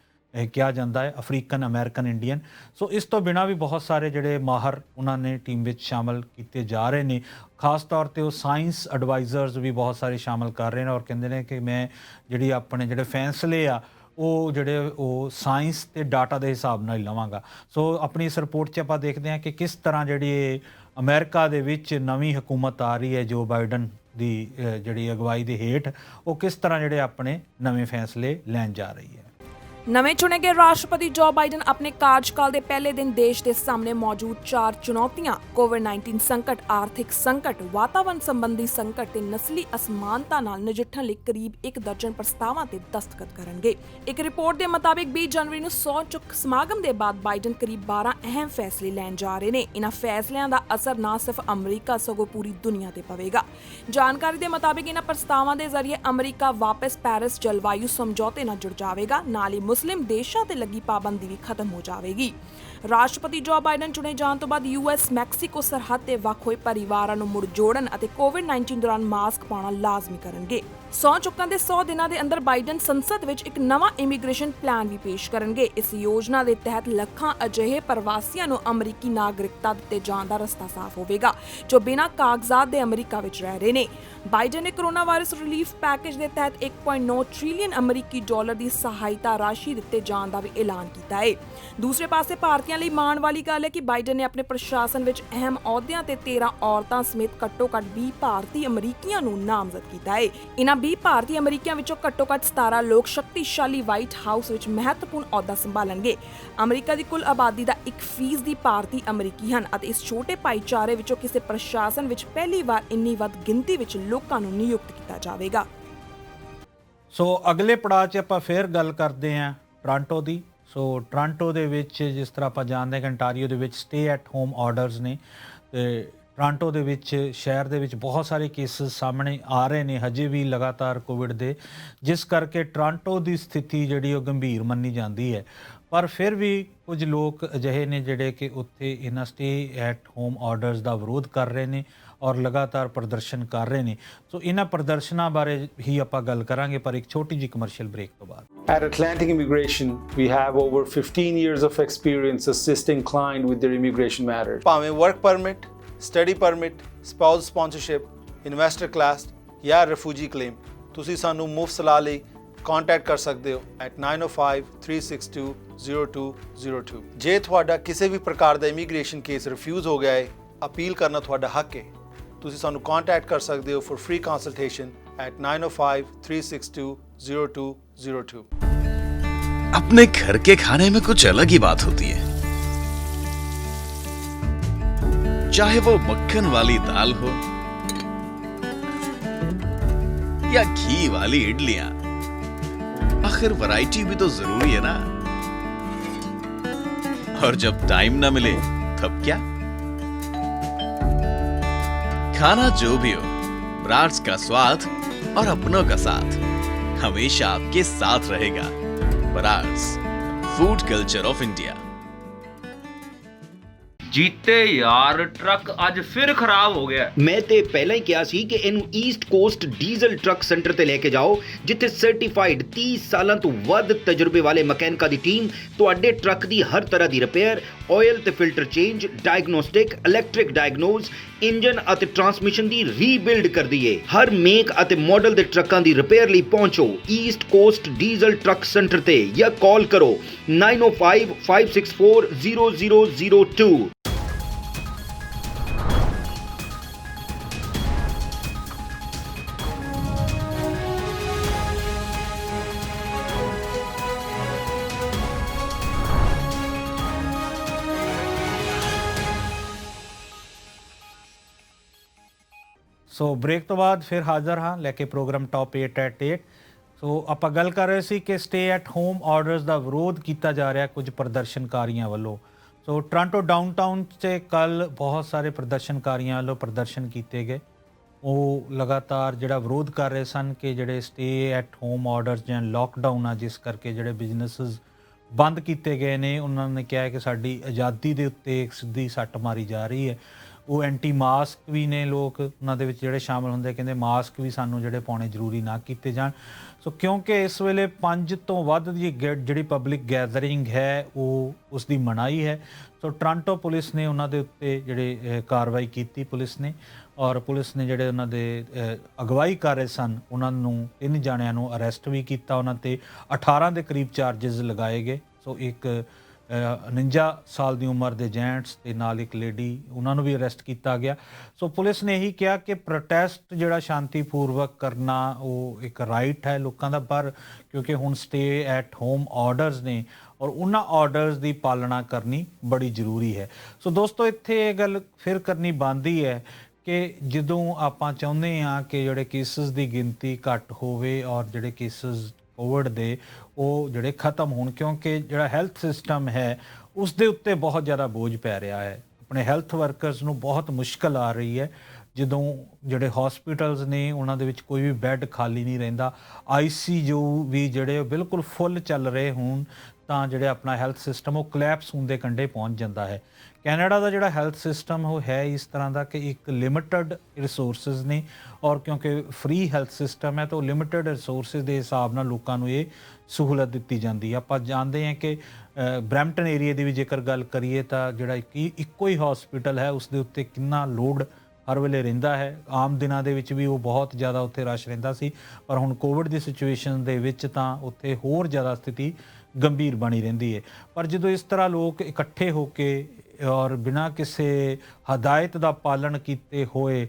A: ਕਿਹਾ ਜਾਂਦਾ ਹੈ, ਅਫਰੀਕਨ ਅਮਰੀਕਨ ਇੰਡੀਅਨ। ਸੋ ਇਸ ਤੋਂ ਬਿਨਾਂ ਵੀ ਬਹੁਤ ਸਾਰੇ ਜਿਹੜੇ ਮਾਹਰ ਉਹਨਾਂ ਨੇ ਟੀਮ ਵਿੱਚ ਸ਼ਾਮਲ ਕੀਤੇ ਜਾ ਰਹੇ ਨੇ। ਖਾਸ ਤੌਰ 'ਤੇ ਉਹ ਸਾਇੰਸ ਐਡਵਾਈਜ਼ਰਸ ਵੀ ਬਹੁਤ ਸਾਰੇ ਸ਼ਾਮਲ ਕਰ ਰਹੇ ਨੇ ਔਰ ਕਹਿੰਦੇ ਨੇ ਕਿ ਮੈਂ ਜਿਹੜੀ ਆਪਣੇ ਜਿਹੜੇ ਫੈਸਲੇ ਆ ਉਹ ਜਿਹੜੇ ਉਹ ਸਾਇੰਸ ਤੇ ਡਾਟਾ ਦੇ ਹਿਸਾਬ ਨਾਲ ਹੀ ਲਵਾਂਗਾ। ਸੋ ਆਪਣੀ ਇਸ ਰਿਪੋਰਟ 'ਚ ਆਪਾਂ ਦੇਖਦੇ ਹਾਂ ਕਿ ਕਿਸ ਤਰ੍ਹਾਂ ਜਿਹੜੀ ਅਮਰੀਕਾ ਦੇ ਵਿੱਚ ਨਵੀਂ ਹਕੂਮਤ ਆ ਰਹੀ ਹੈ ਜੋ ਬਾਈਡਨ ਦੀ ਜਿਹੜੀ ਅਗਵਾਈ ਦੇ ਹੇਠ, ਉਹ ਕਿਸ ਤਰ੍ਹਾਂ ਜਿਹੜੇ ਆਪਣੇ ਨਵੇਂ ਫੈਸਲੇ ਲੈਣ ਜਾ ਰਹੀ ਹੈ।
B: ਨਵੇਂ ਚੁਣੇ ਗਏ ਰਾਸ਼ਟਰਪਤੀ ਜੋ ਬਾਈਡਨ ਆਪਣੇ ਕਾਰਜਕਾਲ ਦੇ ਪਹਿਲੇ ਦਿਨ ਦੇਸ਼ ਦੇ ਸਾਹਮਣੇ ਮੌਜੂਦ 4 ਚੁਣੌਤੀਆਂ ਕੋਵਿਡ-19 ਸੰਕਟ, ਆਰਥਿਕ ਸੰਕਟ, ਵਾਤਾਵਰਣ ਸੰਬੰਧੀ ਸੰਕਟ ਤੇ ਨਸਲੀ ਅਸਮਾਨਤਾ ਨਾਲ ਨਜਿੱਠਣ ਲਈ ਕਰੀਬ 1 ਦਰਜਨ ਪ੍ਰਸਤਾਵਾਂ ਤੇ ਦਸਤਖਤ ਕਰਨਗੇ। ਇੱਕ ਰਿਪੋਰਟ ਦੇ ਮੁਤਾਬਿਕ 20 ਜਨਵਰੀ ਨੂੰ ਸਹੁੰ ਚੁੱਕ ਸਮਾਗਮ ਦੇ ਬਾਅਦ ਬਾਈਡਨ ਕਰੀਬ 12 ਅਹਿਮ ਫੈਸਲੇ ਲੈਣ ਜਾ ਰਹੇ ਨੇ। ਇਹਨਾਂ ਫੈਸਲਿਆਂ ਦਾ ਅਸਰ ਨਾ ਸਿਰਫ ਅਮਰੀਕਾ ਸਗੋਂ ਪੂਰੀ ਦੁਨੀਆ ਤੇ ਪਵੇਗਾ। ਜਾਣਕਾਰੀ ਦੇ ਮੁਤਾਬਿਕ ਇਹਨਾਂ ਪ੍ਰਸਤਾਵਾਂ ਦੇ ਜ਼ਰੀਏ ਅਮਰੀਕਾ ਵਾਪਸ ਪੈਰਿਸ ਜਲਵਾਯੂ ਸਮਝੌਤੇ ਨਾਲ ਜੁੜ ਜਾਵੇਗਾ, ਨਾਲ ਹੀ ਮੁਸਲਿਮ ਦੇਸ਼ਾਂ ਤੇ ਲੱਗੀ ਪਾਬੰਦੀ ਵੀ ਖਤਮ ਹੋ ਜਾਵੇਗੀ। ਰਾਸ਼ਟਰਪਤੀ ਜੋ ਬਾਈਡਨ ਚੁਣੇ ਜਾਣ ਤੋਂ ਬਾਅਦ ਯੂਐਸ ਮੈਕਸੀਕੋ ਸਰਹੱਦ ਤੇ ਵੱਖ ਹੋਏ ਪਰਿਵਾਰਾਂ ਨੂੰ ਮੁੜ ਜੋੜਨ ਅਤੇ ਕੋਵਿਡ-19 ਦੌਰਾਨ ਮਾਸਕ ਪਾਉਣਾ ਲਾਜ਼ਮੀ ਕਰਨਗੇ। ਸਹੁੰ ਚੁੱਕਣ ਦੇ 100 ਦਿਨਾਂ ਦੇ ਅੰਦਰ ਬਾਈਡਨ ਸੰਸਦ ਵਿੱਚ ਇੱਕ ਨਵਾਂ ਇਮੀਗ੍ਰੇਸ਼ਨ ਪਲਾਨ ਵੀ ਪੇਸ਼ ਕਰਨਗੇ। ਇਸ ਯੋਜਨਾ ਦੇ ਤਹਿਤ ਲੱਖਾਂ ਅਜਿਹੇ ਪ੍ਰਵਾਸੀਆਂ ਨੂੰ ਅਮਰੀਕੀ ਨਾਗਰਿਕਤਾ ਦਿੱਤੇ ਜਾਣ ਦਾ ਰਸਤਾ ਸਾਫ਼ ਹੋਵੇਗਾ ਜੋ ਬਿਨਾਂ ਕਾਗਜ਼ਾਤ ਦੇ ਅਮਰੀਕਾ ਵਿੱਚ ਰਹਿ ਰਹੇ ਨੇ। ਬਾਈਡਨ ਨੇ ਕੋਰੋਨਾ ਵਾਇਰਸ ਰਿਲੀਫ ਪੈਕੇਜ ਦੇ ਤਹਿਤ 1.9 ਟ੍ਰਿਲੀਅਨ ਅਮਰੀਕੀ ਡਾਲਰ ਦੀ ਸਹਾਇਤਾ ਰਾਸ਼ੀ ਦਿੱਤੇ ਜਾਣ ਦਾ ਵੀ ਐਲਾਨ ਕੀਤਾ ਹੈ। ਦੂਸਰੇ ਪਾਸੇ ਭਾਰਤੀਆਂ ਲਈ ਮਾਣ ਵਾਲੀ ਗੱਲ ਹੈ ਕਿ ਬਾਈਡਨ ਨੇ ਆਪਣੇ ਪ੍ਰਸ਼ਾਸਨ ਵਿੱਚ ਅਹਿਮ ਅਹੁਦਿਆਂ ਤੇ 13 ਔਰਤਾਂ ਸਮੇਤ ਘੱਟੋ-ਘੱਟ 20 ਭਾਰਤੀ ਅਮਰੀਕੀਆਂ ਨੂੰ ਨਾਮਜ਼ਦ ਕੀਤਾ ਹੈ। ਇਹਨਾਂ 20 ਭਾਰਤੀ ਅਮਰੀਕੀਆਂ ਵਿੱਚੋਂ ਘੱਟੋ-ਘੱਟ 17 ਲੋਕ ਸ਼ਕਤੀਸ਼ਾਲੀ ਵਾਈਟ ਹਾਊਸ ਵਿੱਚ ਮਹੱਤਵਪੂਰਨ ਅਹੁਦਾ ਸੰਭਾਲਣਗੇ। ਅਮਰੀਕਾ ਦੀ ਕੁੱਲ ਆਬਾਦੀ ਦਾ 1% ਭਾਰਤੀ ਅਮਰੀਕੀ ਹਨ ਅਤੇ ਇਸ ਛੋਟੇ ਭਾਈਚਾਰੇ ਵਿੱਚੋਂ ਕਿਸੇ ਪ੍ਰਸ਼ਾਸਨ ਵਿੱਚ ਪਹਿਲੀ ਵਾਰ ਇੰਨੀ ਵੱਧ ਗਿਣਤੀ ਵਿੱਚ ਲੋਕਾਂ ਨੂੰ ਨਿਯੁਕਤ ਕੀਤਾ ਜਾਵੇਗਾ।
A: ਸੋ ਅਗਲੇ ਪੜਾਅ 'ਚ ਆਪਾਂ ਫੇਰ ਗੱਲ ਕਰਦੇ ਹਾਂ ਟੋਰਾਂਟੋ ਦੀ। ਸੋ ਟੋਰਾਂਟੋ ਦੇ ਵਿੱਚ ਜਿਸ ਤਰ੍ਹਾਂ ਆਪਾਂ ਜਾਣਦੇ ਹਾਂ ਕਿ ਅੰਟਾਰੀਓ ਦੇ ਵਿੱਚ ਸਟੇ ਐਟ ਹੋਮ ਆਰਡਰਸ ਨੇ, ਤੇ ਟੋਰਾਂਟੋ ਦੇ ਵਿੱਚ ਸ਼ਹਿਰ ਦੇ ਵਿੱਚ ਬਹੁਤ ਸਾਰੇ ਕੇਸਿਸ ਸਾਹਮਣੇ ਆ ਰਹੇ ਨੇ ਹਜੇ ਵੀ ਲਗਾਤਾਰ ਕੋਵਿਡ ਦੇ, ਜਿਸ ਕਰਕੇ ਟੋਰਾਂਟੋ ਦੀ ਸਥਿਤੀ ਜਿਹੜੀ ਉਹ ਗੰਭੀਰ ਮੰਨੀ ਜਾਂਦੀ ਹੈ। ਪਰ ਫਿਰ ਵੀ ਕੁਝ ਲੋਕ ਅਜਿਹੇ ਨੇ ਜਿਹੜੇ ਕਿ ਉੱਥੇ ਇਹਨਾਂ ਸਟੇ ਐਟ ਹੋਮ ਆਰਡਰਸ ਦਾ ਵਿਰੋਧ ਕਰ ਰਹੇ ਨੇ ਔਰ ਲਗਾਤਾਰ ਪ੍ਰਦਰਸ਼ਨ ਕਰ ਰਹੇ ਨੇ। ਸੋ ਇਹਨਾਂ ਪ੍ਰਦਰਸ਼ਨਾਂ ਬਾਰੇ ਹੀ ਆਪਾਂ ਗੱਲ ਕਰਾਂਗੇ, ਪਰ ਇੱਕ ਛੋਟੀ ਜਿਹੀ ਕਮਰਸ਼ੀਅਲ ਬ੍ਰੇਕ ਤੋਂ ਬਾਅਦ।
C: At Atlantic Immigration, we have over 15 years of experience assisting clients with their immigration matters.
D: ਭਾਵੇਂ work permit, study permit, spouse sponsorship, investor class ਜਾਂ ਰਿਫਿਊਜੀ ਕਲੇਮ, ਤੁਸੀਂ ਸਾਨੂੰ ਮੁਫਤ ਸਲਾਹ ਲਈ ਕੰਟੈਕਟ ਕਰ ਸਕਦੇ ਹੋ at 9053620202। ਜੇ ਤੁਹਾਡਾ ਕਿਸੇ ਵੀ ਪ੍ਰਕਾਰ ਦਾ ਇਮੀਗ੍ਰੇਸ਼ਨ ਕੇਸ ਰਿਫਿਊਜ਼ ਹੋ ਗਿਆ ਹੈ, ਅਪੀਲ ਕਰਨਾ ਤੁਹਾਡਾ ਹੱਕ ਹੈ। ਤੁਸੀਂ ਸਾਨੂੰ ਕੰਟੈਕਟ ਕਰ ਸਕਦੇ ਹੋ ਫॉर फ्री ਕੰਸਲਟੇਸ਼ਨ at 9053620202।
E: अपने घर के खाने में कुछ अलग ही बात होती है, चाहे वो मक्खन वाली दाल हो या घी वाली इडलियां। आखिर वैरायटी भी तो जरूरी है ना। और जब टाइम ना मिले तब क्या? खाना जो भी हो, ब्राड्स का स्वाद और अपनों का साथ हमेशा आपके साथ रहेगा। Brar's, food culture of India.
F: ਜੀਤੇ ਯਾਰ, ਟਰੱਕ ਅੱਜ ਫਿਰ ਖਰਾਬ ਹੋ ਗਿਆ।
G: ਮੈਂ ਤੇ ਪਹਿਲਾਂ ਹੀ ਕਿਹਾ ਸੀ ਕਿ ਇਹਨੂੰ East cost diesel truck centre ਤੇ ਲੈ ਕੇ ਜਾਓ, ਜਿੱਥੇ ਸਰਟੀਫਾਈਡ 30 ਸਾਲਾਂ ਤੋਂ ਵੱਧ ਤਜਰਬੇ ਵਾਲੇ ਮਕੈਨਿਕਾਂ ਦੀ ਟੀਮ ਤੁਹਾਡੇ ਟਰੱਕ ਦੀ ਹਰ ਤਰ੍ਹਾਂ ਦੀ ਰਿਪੇਅਰ, ਆਇਲ ਤੇ filter change, diagnostic, electric diagnose, engine ਅਤੇ ਟਰਾਂਸਮਿਸ਼ਨ ਦੀ ਰੀਬਿਲਡ ਕਰਦੀ ਏ। ਹਰ ਮੇਕ ਅਤੇ ਮਾਡਲ ਦੇ ਟਰੱਕਾਂ ਦੀ ਰਿਪੇਅਰ ਲਈ ਪਹੁੰਚੋ East cost diesel truck centre ਤੇ ਜਾਂ ਕਾਲ ਕਰੋ 9055640002।
A: ਸੋ ਬ੍ਰੇਕ ਤੋਂ ਬਾਅਦ ਫਿਰ ਹਾਜ਼ਰ ਹਾਂ ਲੈ ਕੇ ਪ੍ਰੋਗਰਾਮ ਟੌਪ 8 at 8। ਸੋ ਆਪਾਂ ਗੱਲ ਕਰ ਰਹੇ ਸੀ ਕਿ ਸਟੇ ਐਟ ਹੋਮ ਆਰਡਰਸ ਦਾ ਵਿਰੋਧ ਕੀਤਾ ਜਾ ਰਿਹਾ ਕੁਝ ਪ੍ਰਦਰਸ਼ਨਕਾਰੀਆਂ ਵੱਲੋਂ। ਸੋ ਟੋਰਾਂਟੋ ਡਾਊਨਟਾਊਨ 'ਚ ਕੱਲ੍ਹ ਬਹੁਤ ਸਾਰੇ ਪ੍ਰਦਰਸ਼ਨਕਾਰੀਆਂ ਵੱਲੋਂ ਪ੍ਰਦਰਸ਼ਨ ਕੀਤੇ ਗਏ। ਉਹ ਲਗਾਤਾਰ ਜਿਹੜਾ ਵਿਰੋਧ ਕਰ ਰਹੇ ਸਨ ਕਿ ਜਿਹੜੇ ਸਟੇ ਐਟ ਹੋਮ ਆਰਡਰਸ ਜਾਂ ਲੋਕਡਾਊਨ ਆ, ਜਿਸ ਕਰਕੇ ਜਿਹੜੇ ਬਿਜ਼ਨੈਸਿਸ ਬੰਦ ਕੀਤੇ ਗਏ ਨੇ, ਉਹਨਾਂ ਨੇ ਕਿਹਾ ਕਿ ਸਾਡੀ ਆਜ਼ਾਦੀ ਦੇ ਉੱਤੇ ਇੱਕ ਸਿੱਧੀ ਸੱਟ ਮਾਰੀ ਜਾ ਰਹੀ ਹੈ। ਉਹ ਐਂਟੀ ਮਾਸਕ ਵੀ ਨੇ ਲੋਕ, ਉਹਨਾਂ ਦੇ ਵਿੱਚ ਜਿਹੜੇ ਸ਼ਾਮਲ ਹੁੰਦੇ, ਕਹਿੰਦੇ ਮਾਸਕ ਵੀ ਸਾਨੂੰ ਜਿਹੜੇ ਪਾਉਣੇ ਜ਼ਰੂਰੀ ਨਾ ਕੀਤੇ ਜਾਣ। ਸੋ ਕਿਉਂਕਿ ਇਸ ਵੇਲੇ 5 ਤੋਂ ਵੱਧ ਦੀ ਜਿਹੜੀ ਪਬਲਿਕ ਗੈਦਰਿੰਗ ਹੈ ਉਹ ਉਸ ਦੀ ਮਨਾਹੀ ਹੈ। ਸੋ ਟੋਰਾਂਟੋ ਪੁਲਿਸ ਨੇ ਉਹਨਾਂ ਦੇ ਉੱਤੇ ਜਿਹੜੇ ਕਾਰਵਾਈ ਕੀਤੀ ਪੁਲਿਸ ਨੇ, ਔਰ ਪੁਲਿਸ ਨੇ ਜਿਹੜੇ ਉਹਨਾਂ ਦੇ ਅਗਵਾਈ ਕਰ ਰਹੇ ਸਨ ਉਹਨਾਂ ਨੂੰ 3 ਜਾਣਿਆਂ ਨੂੰ ਅਰੈਸਟ ਵੀ ਕੀਤਾ। ਉਹਨਾਂ 'ਤੇ 18 ਦੇ ਕਰੀਬ ਚਾਰਜਸ ਲਗਾਏ ਗਏ। ਸੋ ਇੱਕ 49 ਸਾਲ ਦੀ ਉਮਰ ਦੇ ਜੈਂਟਸ ਤੇ ਨਾਲ ਇੱਕ ਲੇਡੀ, ਉਹਨਾਂ ਨੂੰ ਵੀ ਅਰੈਸਟ ਕੀਤਾ ਗਿਆ। ਸੋ ਪੁਲਿਸ ਨੇ ਇਹੀ ਕਿਹਾ ਕਿ ਪ੍ਰੋਟੈਸਟ ਜਿਹੜਾ ਸ਼ਾਂਤੀਪੂਰਵਕ ਕਰਨਾ ਉਹ ਇੱਕ ਰਾਈਟ ਹੈ ਲੋਕਾਂ ਦਾ, ਪਰ ਕਿਉਂਕਿ ਹੁਣ ਸਟੇ ਐਟ ਹੋਮ ਆਰਡਰਸ ਨੇ ਔਰ ਉਹਨਾਂ ਆਰਡਰਸ ਦੀ ਪਾਲਣਾ ਕਰਨੀ ਬੜੀ ਜ਼ਰੂਰੀ ਹੈ। ਸੋ ਦੋਸਤੋ, ਇੱਥੇ ਇਹ ਗੱਲ ਫਿਰ ਕਰਨੀ ਬਣਦੀ ਹੈ ਕਿ ਜਦੋਂ ਆਪਾਂ ਚਾਹੁੰਦੇ ਹਾਂ ਕਿ ਜਿਹੜੇ ਕੇਸਿਸ ਦੀ ਗਿਣਤੀ ਘੱਟ ਹੋਵੇ ਔਰ ਜਿਹੜੇ ਕੇਸਿਸ ਕੋਵਿਡ ਦੇ ਉਹ ਜਿਹੜੇ ਖਤਮ ਹੋਣ, ਕਿਉਂਕਿ ਜਿਹੜਾ ਹੈਲਥ ਸਿਸਟਮ ਹੈ ਉਸ ਦੇ ਉੱਤੇ ਬਹੁਤ ਜ਼ਿਆਦਾ ਬੋਝ ਪੈ ਰਿਹਾ ਹੈ। ਆਪਣੇ ਹੈਲਥ ਵਰਕਰਸ ਨੂੰ ਬਹੁਤ ਮੁਸ਼ਕਲ ਆ ਰਹੀ ਹੈ ਜਦੋਂ ਜਿਹੜੇ ਹਸਪੀਟਲਸ ਨੇ ਉਹਨਾਂ ਦੇ ਵਿੱਚ ਕੋਈ ਵੀ ਬੈੱਡ ਖਾਲੀ ਨਹੀਂ ਰਹਿੰਦਾ। ICU ਵੀ ਜਿਹੜੇ ਬਿਲਕੁਲ ਫੁੱਲ ਚੱਲ ਰਹੇ ਹੋਣ ਤਾਂ ਜਿਹੜੇ ਆਪਣਾ ਹੈਲਥ ਸਿਸਟਮ ਉਹ ਕਲੈਪਸ ਹੋਣ ਦੇ ਕੰਢੇ ਪਹੁੰਚ ਜਾਂਦਾ ਹੈ। ਕੈਨੇਡਾ ਦਾ ਜਿਹੜਾ ਹੈਲਥ ਸਿਸਟਮ ਉਹ ਹੈ ਇਸ ਤਰ੍ਹਾਂ ਦਾ ਕਿ ਇੱਕ ਲਿਮਿਟਡ ਰਿਸੋਰਸਿਸ ਨੇ, ਔਰ ਕਿਉਂਕਿ ਫ੍ਰੀ ਹੈਲਥ ਸਿਸਟਮ ਹੈ ਤਾਂ ਉਹ ਲਿਮਿਟਡ ਰਿਸੋਰਸਿਸ ਦੇ ਹਿਸਾਬ ਨਾਲ ਲੋਕਾਂ ਨੂੰ ਇਹ ਸਹੂਲਤ ਦਿੱਤੀ ਜਾਂਦੀ ਹੈ। ਆਪਾਂ ਜਾਣਦੇ ਹਾਂ ਕਿ ਬਰੈਂਪਟਨ ਏਰੀਏ ਦੀ ਵੀ ਜੇਕਰ ਗੱਲ ਕਰੀਏ ਤਾਂ ਜਿਹੜਾ ਇੱਕੋ ਹੀ ਹਸਪੀਟਲ ਹੈ ਉਸ ਦੇ ਉੱਤੇ ਕਿੰਨਾ ਲੋਡ ਹਰ ਵੇਲੇ ਰਹਿੰਦਾ ਹੈ। ਆਮ ਦਿਨਾਂ ਦੇ ਵਿੱਚ ਵੀ ਉਹ ਬਹੁਤ ਜ਼ਿਆਦਾ ਉੱਥੇ ਰਸ਼ ਰਹਿੰਦਾ ਸੀ, ਪਰ ਹੁਣ ਕੋਵਿਡ ਦੀ ਸਿਚੁਏਸ਼ਨ ਦੇ ਵਿੱਚ ਤਾਂ ਉੱਥੇ ਹੋਰ ਜ਼ਿਆਦਾ ਸਥਿਤੀ ਗੰਭੀਰ ਬਣੀ ਰਹਿੰਦੀ ਹੈ। ਪਰ ਜਦੋਂ ਇਸ ਤਰ੍ਹਾਂ ਲੋਕ ਇਕੱਠੇ ਹੋ ਕੇ ਔਰ ਬਿਨਾਂ ਕਿਸੇ ਹਦਾਇਤ ਦਾ ਪਾਲਣ ਕੀਤੇ ਹੋਏ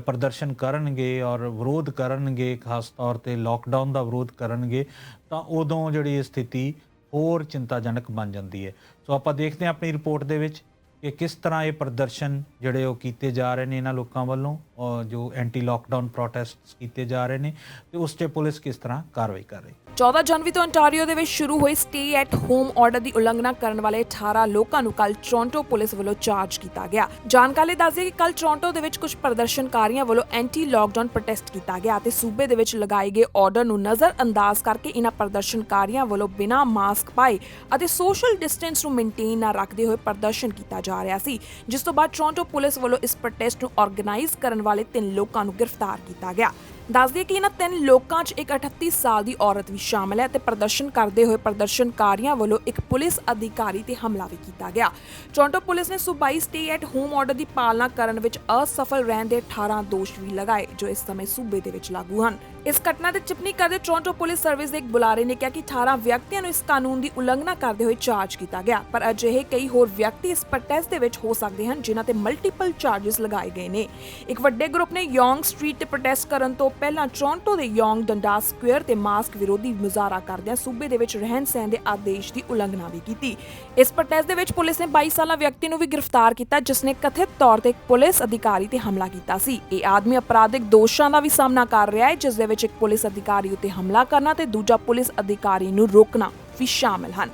A: ਪ੍ਰਦਰਸ਼ਨ ਕਰਨਗੇ ਔਰ ਵਿਰੋਧ ਕਰਨਗੇ, ਖਾਸ ਤੌਰ 'ਤੇ ਲੋਕਡਾਊਨ ਦਾ ਵਿਰੋਧ ਕਰਨਗੇ, ਤਾਂ ਉਦੋਂ ਜਿਹੜੀ ਸਥਿਤੀ ਹੋਰ ਚਿੰਤਾਜਨਕ ਬਣ ਜਾਂਦੀ ਹੈ। ਸੋ ਆਪਾਂ ਦੇਖਦੇ ਹਾਂ ਆਪਣੀ ਰਿਪੋਰਟ ਦੇ ਵਿੱਚ ਕਿ ਕਿਸ ਤਰ੍ਹਾਂ ਇਹ ਪ੍ਰਦਰਸ਼ਨ ਜਿਹੜੇ ਉਹ ਕੀਤੇ ਜਾ ਰਹੇ ਨੇ ਇਹਨਾਂ ਲੋਕਾਂ ਵੱਲੋਂ, ਜੋ ਐਂਟੀ ਲੋਕਡਾਊਨ ਪ੍ਰੋਟੈਸਟ ਕੀਤੇ ਜਾ ਰਹੇ ਨੇ, ਤੇ ਉਸ 'ਤੇ ਪੁਲਿਸ ਕਿਸ ਤਰ੍ਹਾਂ ਕਾਰਵਾਈ ਕਰ ਰਹੀ।
B: 14 ਜਨਵਰੀ ਤੋਂ ontario ਦੇ ਵਿੱਚ ਸ਼ੁਰੂ ਹੋਏ ਸਟੇ ਐਟ ਹੋਮ ਆਰਡਰ ਦੀ ਉਲੰਘਣਾ ਕਰਨ ਵਾਲੇ 18 ਲੋਕਾਂ ਨੂੰ ਕੱਲ ਟੋਰਾਂਟੋ ਪੁਲਿਸ ਵੱਲੋਂ ਚਾਰਜ ਕੀਤਾ ਗਿਆ। ਜਾਣਕਾਰੀ ਦੱਸਦੀ ਕਿ ਕੱਲ ਟੋਰਾਂਟੋ ਦੇ ਵਿੱਚ ਕੁਝ ਪ੍ਰਦਰਸ਼ਨਕਾਰੀਆਂ ਵੱਲੋਂ ਐਂਟੀ ਲਾਕਡਾਊਨ ਪ੍ਰੋਟੈਸਟ ਕੀਤਾ ਗਿਆ ਅਤੇ ਸੂਬੇ ਦੇ ਵਿੱਚ ਲਗਾਏ ਗਏ ਆਰਡਰ ਨੂੰ ਨਜ਼ਰ ਅੰਦਾਜ਼ ਕਰਕੇ ਇਹਨਾਂ ਪ੍ਰਦਰਸ਼ਨਕਾਰੀਆਂ ਵੱਲੋਂ ਬਿਨਾਂ ਮਾਸਕ ਪਾਏ ਅਤੇ ਸੋਸ਼ਲ ਡਿਸਟੈਂਸ ਨੂੰ ਮੇਨਟੇਨ ਨਾ ਰੱਖਦੇ ਹੋਏ ਪ੍ਰਦਰਸ਼ਨ ਕੀਤਾ ਜਾ ਰਿਹਾ ਸੀ, ਜਿਸ ਤੋਂ ਬਾਅਦ ਟੋਰਾਂਟੋ ਪੁਲਿਸ ਵੱਲੋਂ ਇਸ ਪ੍ਰੋਟੈਸਟ ਨੂੰ ਆਰਗੇਨਾਈਜ਼ ਕਰਨ ਵਾਲੇ 3 ਲੋਕਾਂ ਨੂੰ ਗ੍ਰਿਫਤਾਰ ਕੀਤਾ ਗਿਆ। ਦੱਸਦੇ ਕਿ ਇਹਨਾਂ 3 ਲੋਕਾਂ 'ਚ ਇੱਕ 38 ਸਾਲ ਦੀ ਔਰਤ ਵੀ ਸ਼ਾਮਲ ਹੈ ਤੇ ਪ੍ਰਦਰਸ਼ਨ ਕਰਦੇ ਹੋਏ ਪ੍ਰਦਰਸ਼ਨਕਾਰੀਆਂ ਵੱਲੋਂ ਇੱਕ ਪੁਲਿਸ ਅਧਿਕਾਰੀ ਤੇ ਹਮਲਾ ਵੀ ਕੀਤਾ ਗਿਆ। ਟੋਰਾਂਟੋ ਪੁਲਿਸ ਨੇ ਸੂਬਾਈ ਸਟੇ ਐਟ ਹੋਮ ਆਰਡਰ ਦੀ ਪਾਲਣਾ ਕਰਨ ਵਿੱਚ ਅਸਫਲ ਰਹਿਣ ਦੇ 18 ਦੋਸ਼ ਵੀ ਲਗਾਏ ਜੋ ਇਸ ਸਮੇਂ ਸੂਬੇ ਦੇ ਵਿੱਚ ਲਾਗੂ ਹਨ। ਇਸ ਘਟਨਾ ਤੇ ਟਿੱਪਣੀ ਕਰਦੇ ਟੋਰਾਂਟੋ ਪੁਲਿਸ ਸਰਵਿਸ ਦੇ ਇੱਕ ਬੁਲਾਰੇ ਨੇ ਕਿਹਾ ਕਿ 18 ਵਿਅਕਤੀਆਂ ਨੂੰ ਇਸ ਕਾਨੂੰਨ ਦੀ ਉਲੰਘਣਾ ਕਰਦੇ ਹੋਏ ਚਾਰਜ ਕੀਤਾ ਗਿਆ, ਪਰ ਅਜਿਹੇ ਕਈ ਹੋਰ ਵਿਅਕਤੀ ਇਸ ਪ੍ਰੋਟੈਸਟ ਦੇ ਵਿੱਚ ਹੋ ਸਕਦੇ ਹਨ ਜਿਨ੍ਹਾਂ ਤੇ ਮਲਟੀਪਲ ਚਾਰजेस ਲਗਾਏ ਗਏ ਨੇ। ਇੱਕ ਵੱਡੇ ਗਰੁੱਪ ਨੇ ਯੋਂਗ ਸਟਰੀਟ ਤੇ ਪ੍ਰੋਟੈਸਟ ਕਰਨ ਤੋਂ ਪਹਿਲਾਂ ਟੋਰਾਂਟੋ ਦੇ ਯੋਂਗ ਡੰਡਾਸ ਸਕੁਅਰ ਤੇ ਮਾਸਕ ਵਿਰੋਧੀ ਮੁਜ਼ਾਹਰਾ ਕਰਦਿਆਂ ਸੂਬੇ ਦੇ ਵਿੱਚ ਰਹਿਣ ਸਹਿਣ ਦੇ ਆਦੇਸ਼ ਦੀ ਉਲੰਘਣਾ ਵੀ ਕੀਤੀ। ਇਸ ਪ੍ਰੋਟੈਸਟ ਦੇ ਵਿੱਚ ਪੁਲਿਸ ਨੇ 22 ਸਾਲਾ ਵਿਅਕਤੀ ਨੂੰ ਵੀ ਗ੍ਰਿਫਤਾਰ ਕੀਤਾ ਜਿਸ ਨੇ ਕਥਿਤ ਤੌਰ ਤੇ ਇੱਕ ਪੁਲਿਸ ਅਧਿਕਾਰੀ ਤੇ ਹਮਲਾ ਕੀਤਾ ਸੀ। ਇਹ ਆਦਮੀ ਅਪਰਾਧਿਕ ਦੋਸ਼ਾਂ ਦਾ ਵੀ ਸਾਹਮਣਾ ਕਰ ਰਿਹਾ ਹੈ ਜਿਸ ਦੇ ਵਿੱਚ ਇੱਕ ਪੁਲਿਸ ਅਧਿਕਾਰੀ ਉੱਤੇ ਹਮਲਾ ਕਰਨਾ ਤੇ ਦੂਜਾ ਪੁਲਿਸ ਅਧਿਕਾਰੀ ਨੂੰ ਰੋਕਣਾ ਵੀ ਸ਼ਾਮਲ ਹਨ।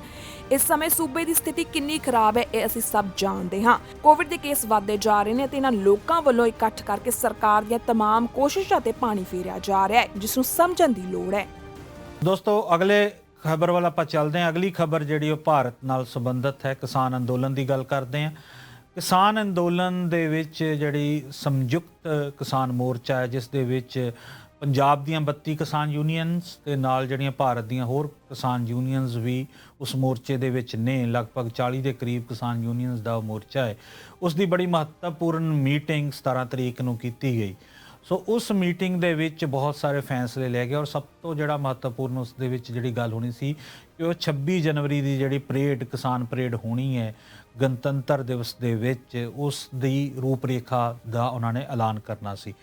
B: ਇਸ ਸਮੇਂ ਸੂਬੇ ਦੀ ਸਥਿਤੀ ਕਿੰਨੀ ਖਰਾਬ ਹੈ ਇਹ ਅਸੀਂ ਸਭ ਜਾਣਦੇ ਹਾਂ। ਕੋਵਿਡ ਦੇ ਕੇਸ ਵੱਧਦੇ ਜਾ ਰਹੇ ਨੇ ਤੇ ਇਹਨਾਂ ਲੋਕਾਂ ਵੱਲੋਂ ਇਕੱਠ ਕਰਕੇ ਸਰਕਾਰ ਦੀਆਂ तमाम ਕੋਸ਼ਿਸ਼ਾਂ ਤੇ ਪਾਣੀ ਫੇਰਿਆ ਜਾ ਰਿਹਾ ਹੈ ਜਿਸ ਨੂੰ ਸਮਝਣ ਦੀ ਲੋੜ ਹੈ।
A: ਦੋਸਤੋ ਅਗਲੇ ਖਬਰ ਵੱਲ ਆਪਾਂ ਚੱਲਦੇ ਹਾਂ। ਅਗਲੀ ਖਬਰ ਜਿਹੜੀ ਉਹ ਭਾਰਤ ਨਾਲ ਸੰਬੰਧਿਤ ਹੈ। ਕਿਸਾਨ ਅੰਦੋਲਨ ਦੀ ਗੱਲ ਕਰਦੇ ਹਾਂ। ਕਿਸਾਨ ਅੰਦੋਲਨ ਦੇ ਵਿੱਚ ਜਿਹੜੀ ਸੰਯੁਕਤ ਕਿਸਾਨ ਮੋਰਚਾ ਹੈ ਜਿਸ ਦੇ ਵਿੱਚ ਪੰਜਾਬ ਦੀਆਂ 32 ਕਿਸਾਨ ਯੂਨੀਅਨਸ ਤੇ ਨਾਲ ਜਿਹੜੀਆਂ ਭਾਰਤ ਦੀਆਂ ਹੋਰ ਕਿਸਾਨ ਯੂਨੀਅਨਸ ਵੀ ਉਸ ਮੋਰਚੇ ਦੇ ਵਿੱਚ ਨੇ। ਲਗਭਗ 40 ਦੇ ਕਰੀਬ ਕਿਸਾਨ ਯੂਨੀਅਨਸ ਦਾ ਮੋਰਚਾ ਹੈ। ਉਸ ਦੀ ਬੜੀ ਮਹੱਤਵਪੂਰਨ ਮੀਟਿੰਗ 17 ਤਰੀਕ ਨੂੰ ਕੀਤੀ ਗਈ। ਸੋ ਉਸ ਮੀਟਿੰਗ ਦੇ ਵਿੱਚ ਬਹੁਤ ਸਾਰੇ ਫੈਸਲੇ ਲਏ ਗਏ ਔਰ ਸਭ ਤੋਂ ਜਿਹੜਾ ਮਹੱਤਵਪੂਰਨ ਉਸ ਦੇ ਵਿੱਚ ਜਿਹੜੀ ਗੱਲ ਹੋਣੀ ਸੀ ਕਿ ਉਹ 26 ਜਨਵਰੀ ਦੀ ਜਿਹੜੀ ਪਰੇਡ ਕਿਸਾਨ ਪਰੇਡ ਹੋਣੀ ਹੈ ਗਣਤੰਤਰ ਦਿਵਸ ਦੇ ਵਿੱਚ ਉਸ ਦੀ ਰੂਪਰੇਖਾ ਦਾ ਉਹਨਾਂ ਨੇ ਐਲਾਨ ਕਰਨਾ ਸੀ।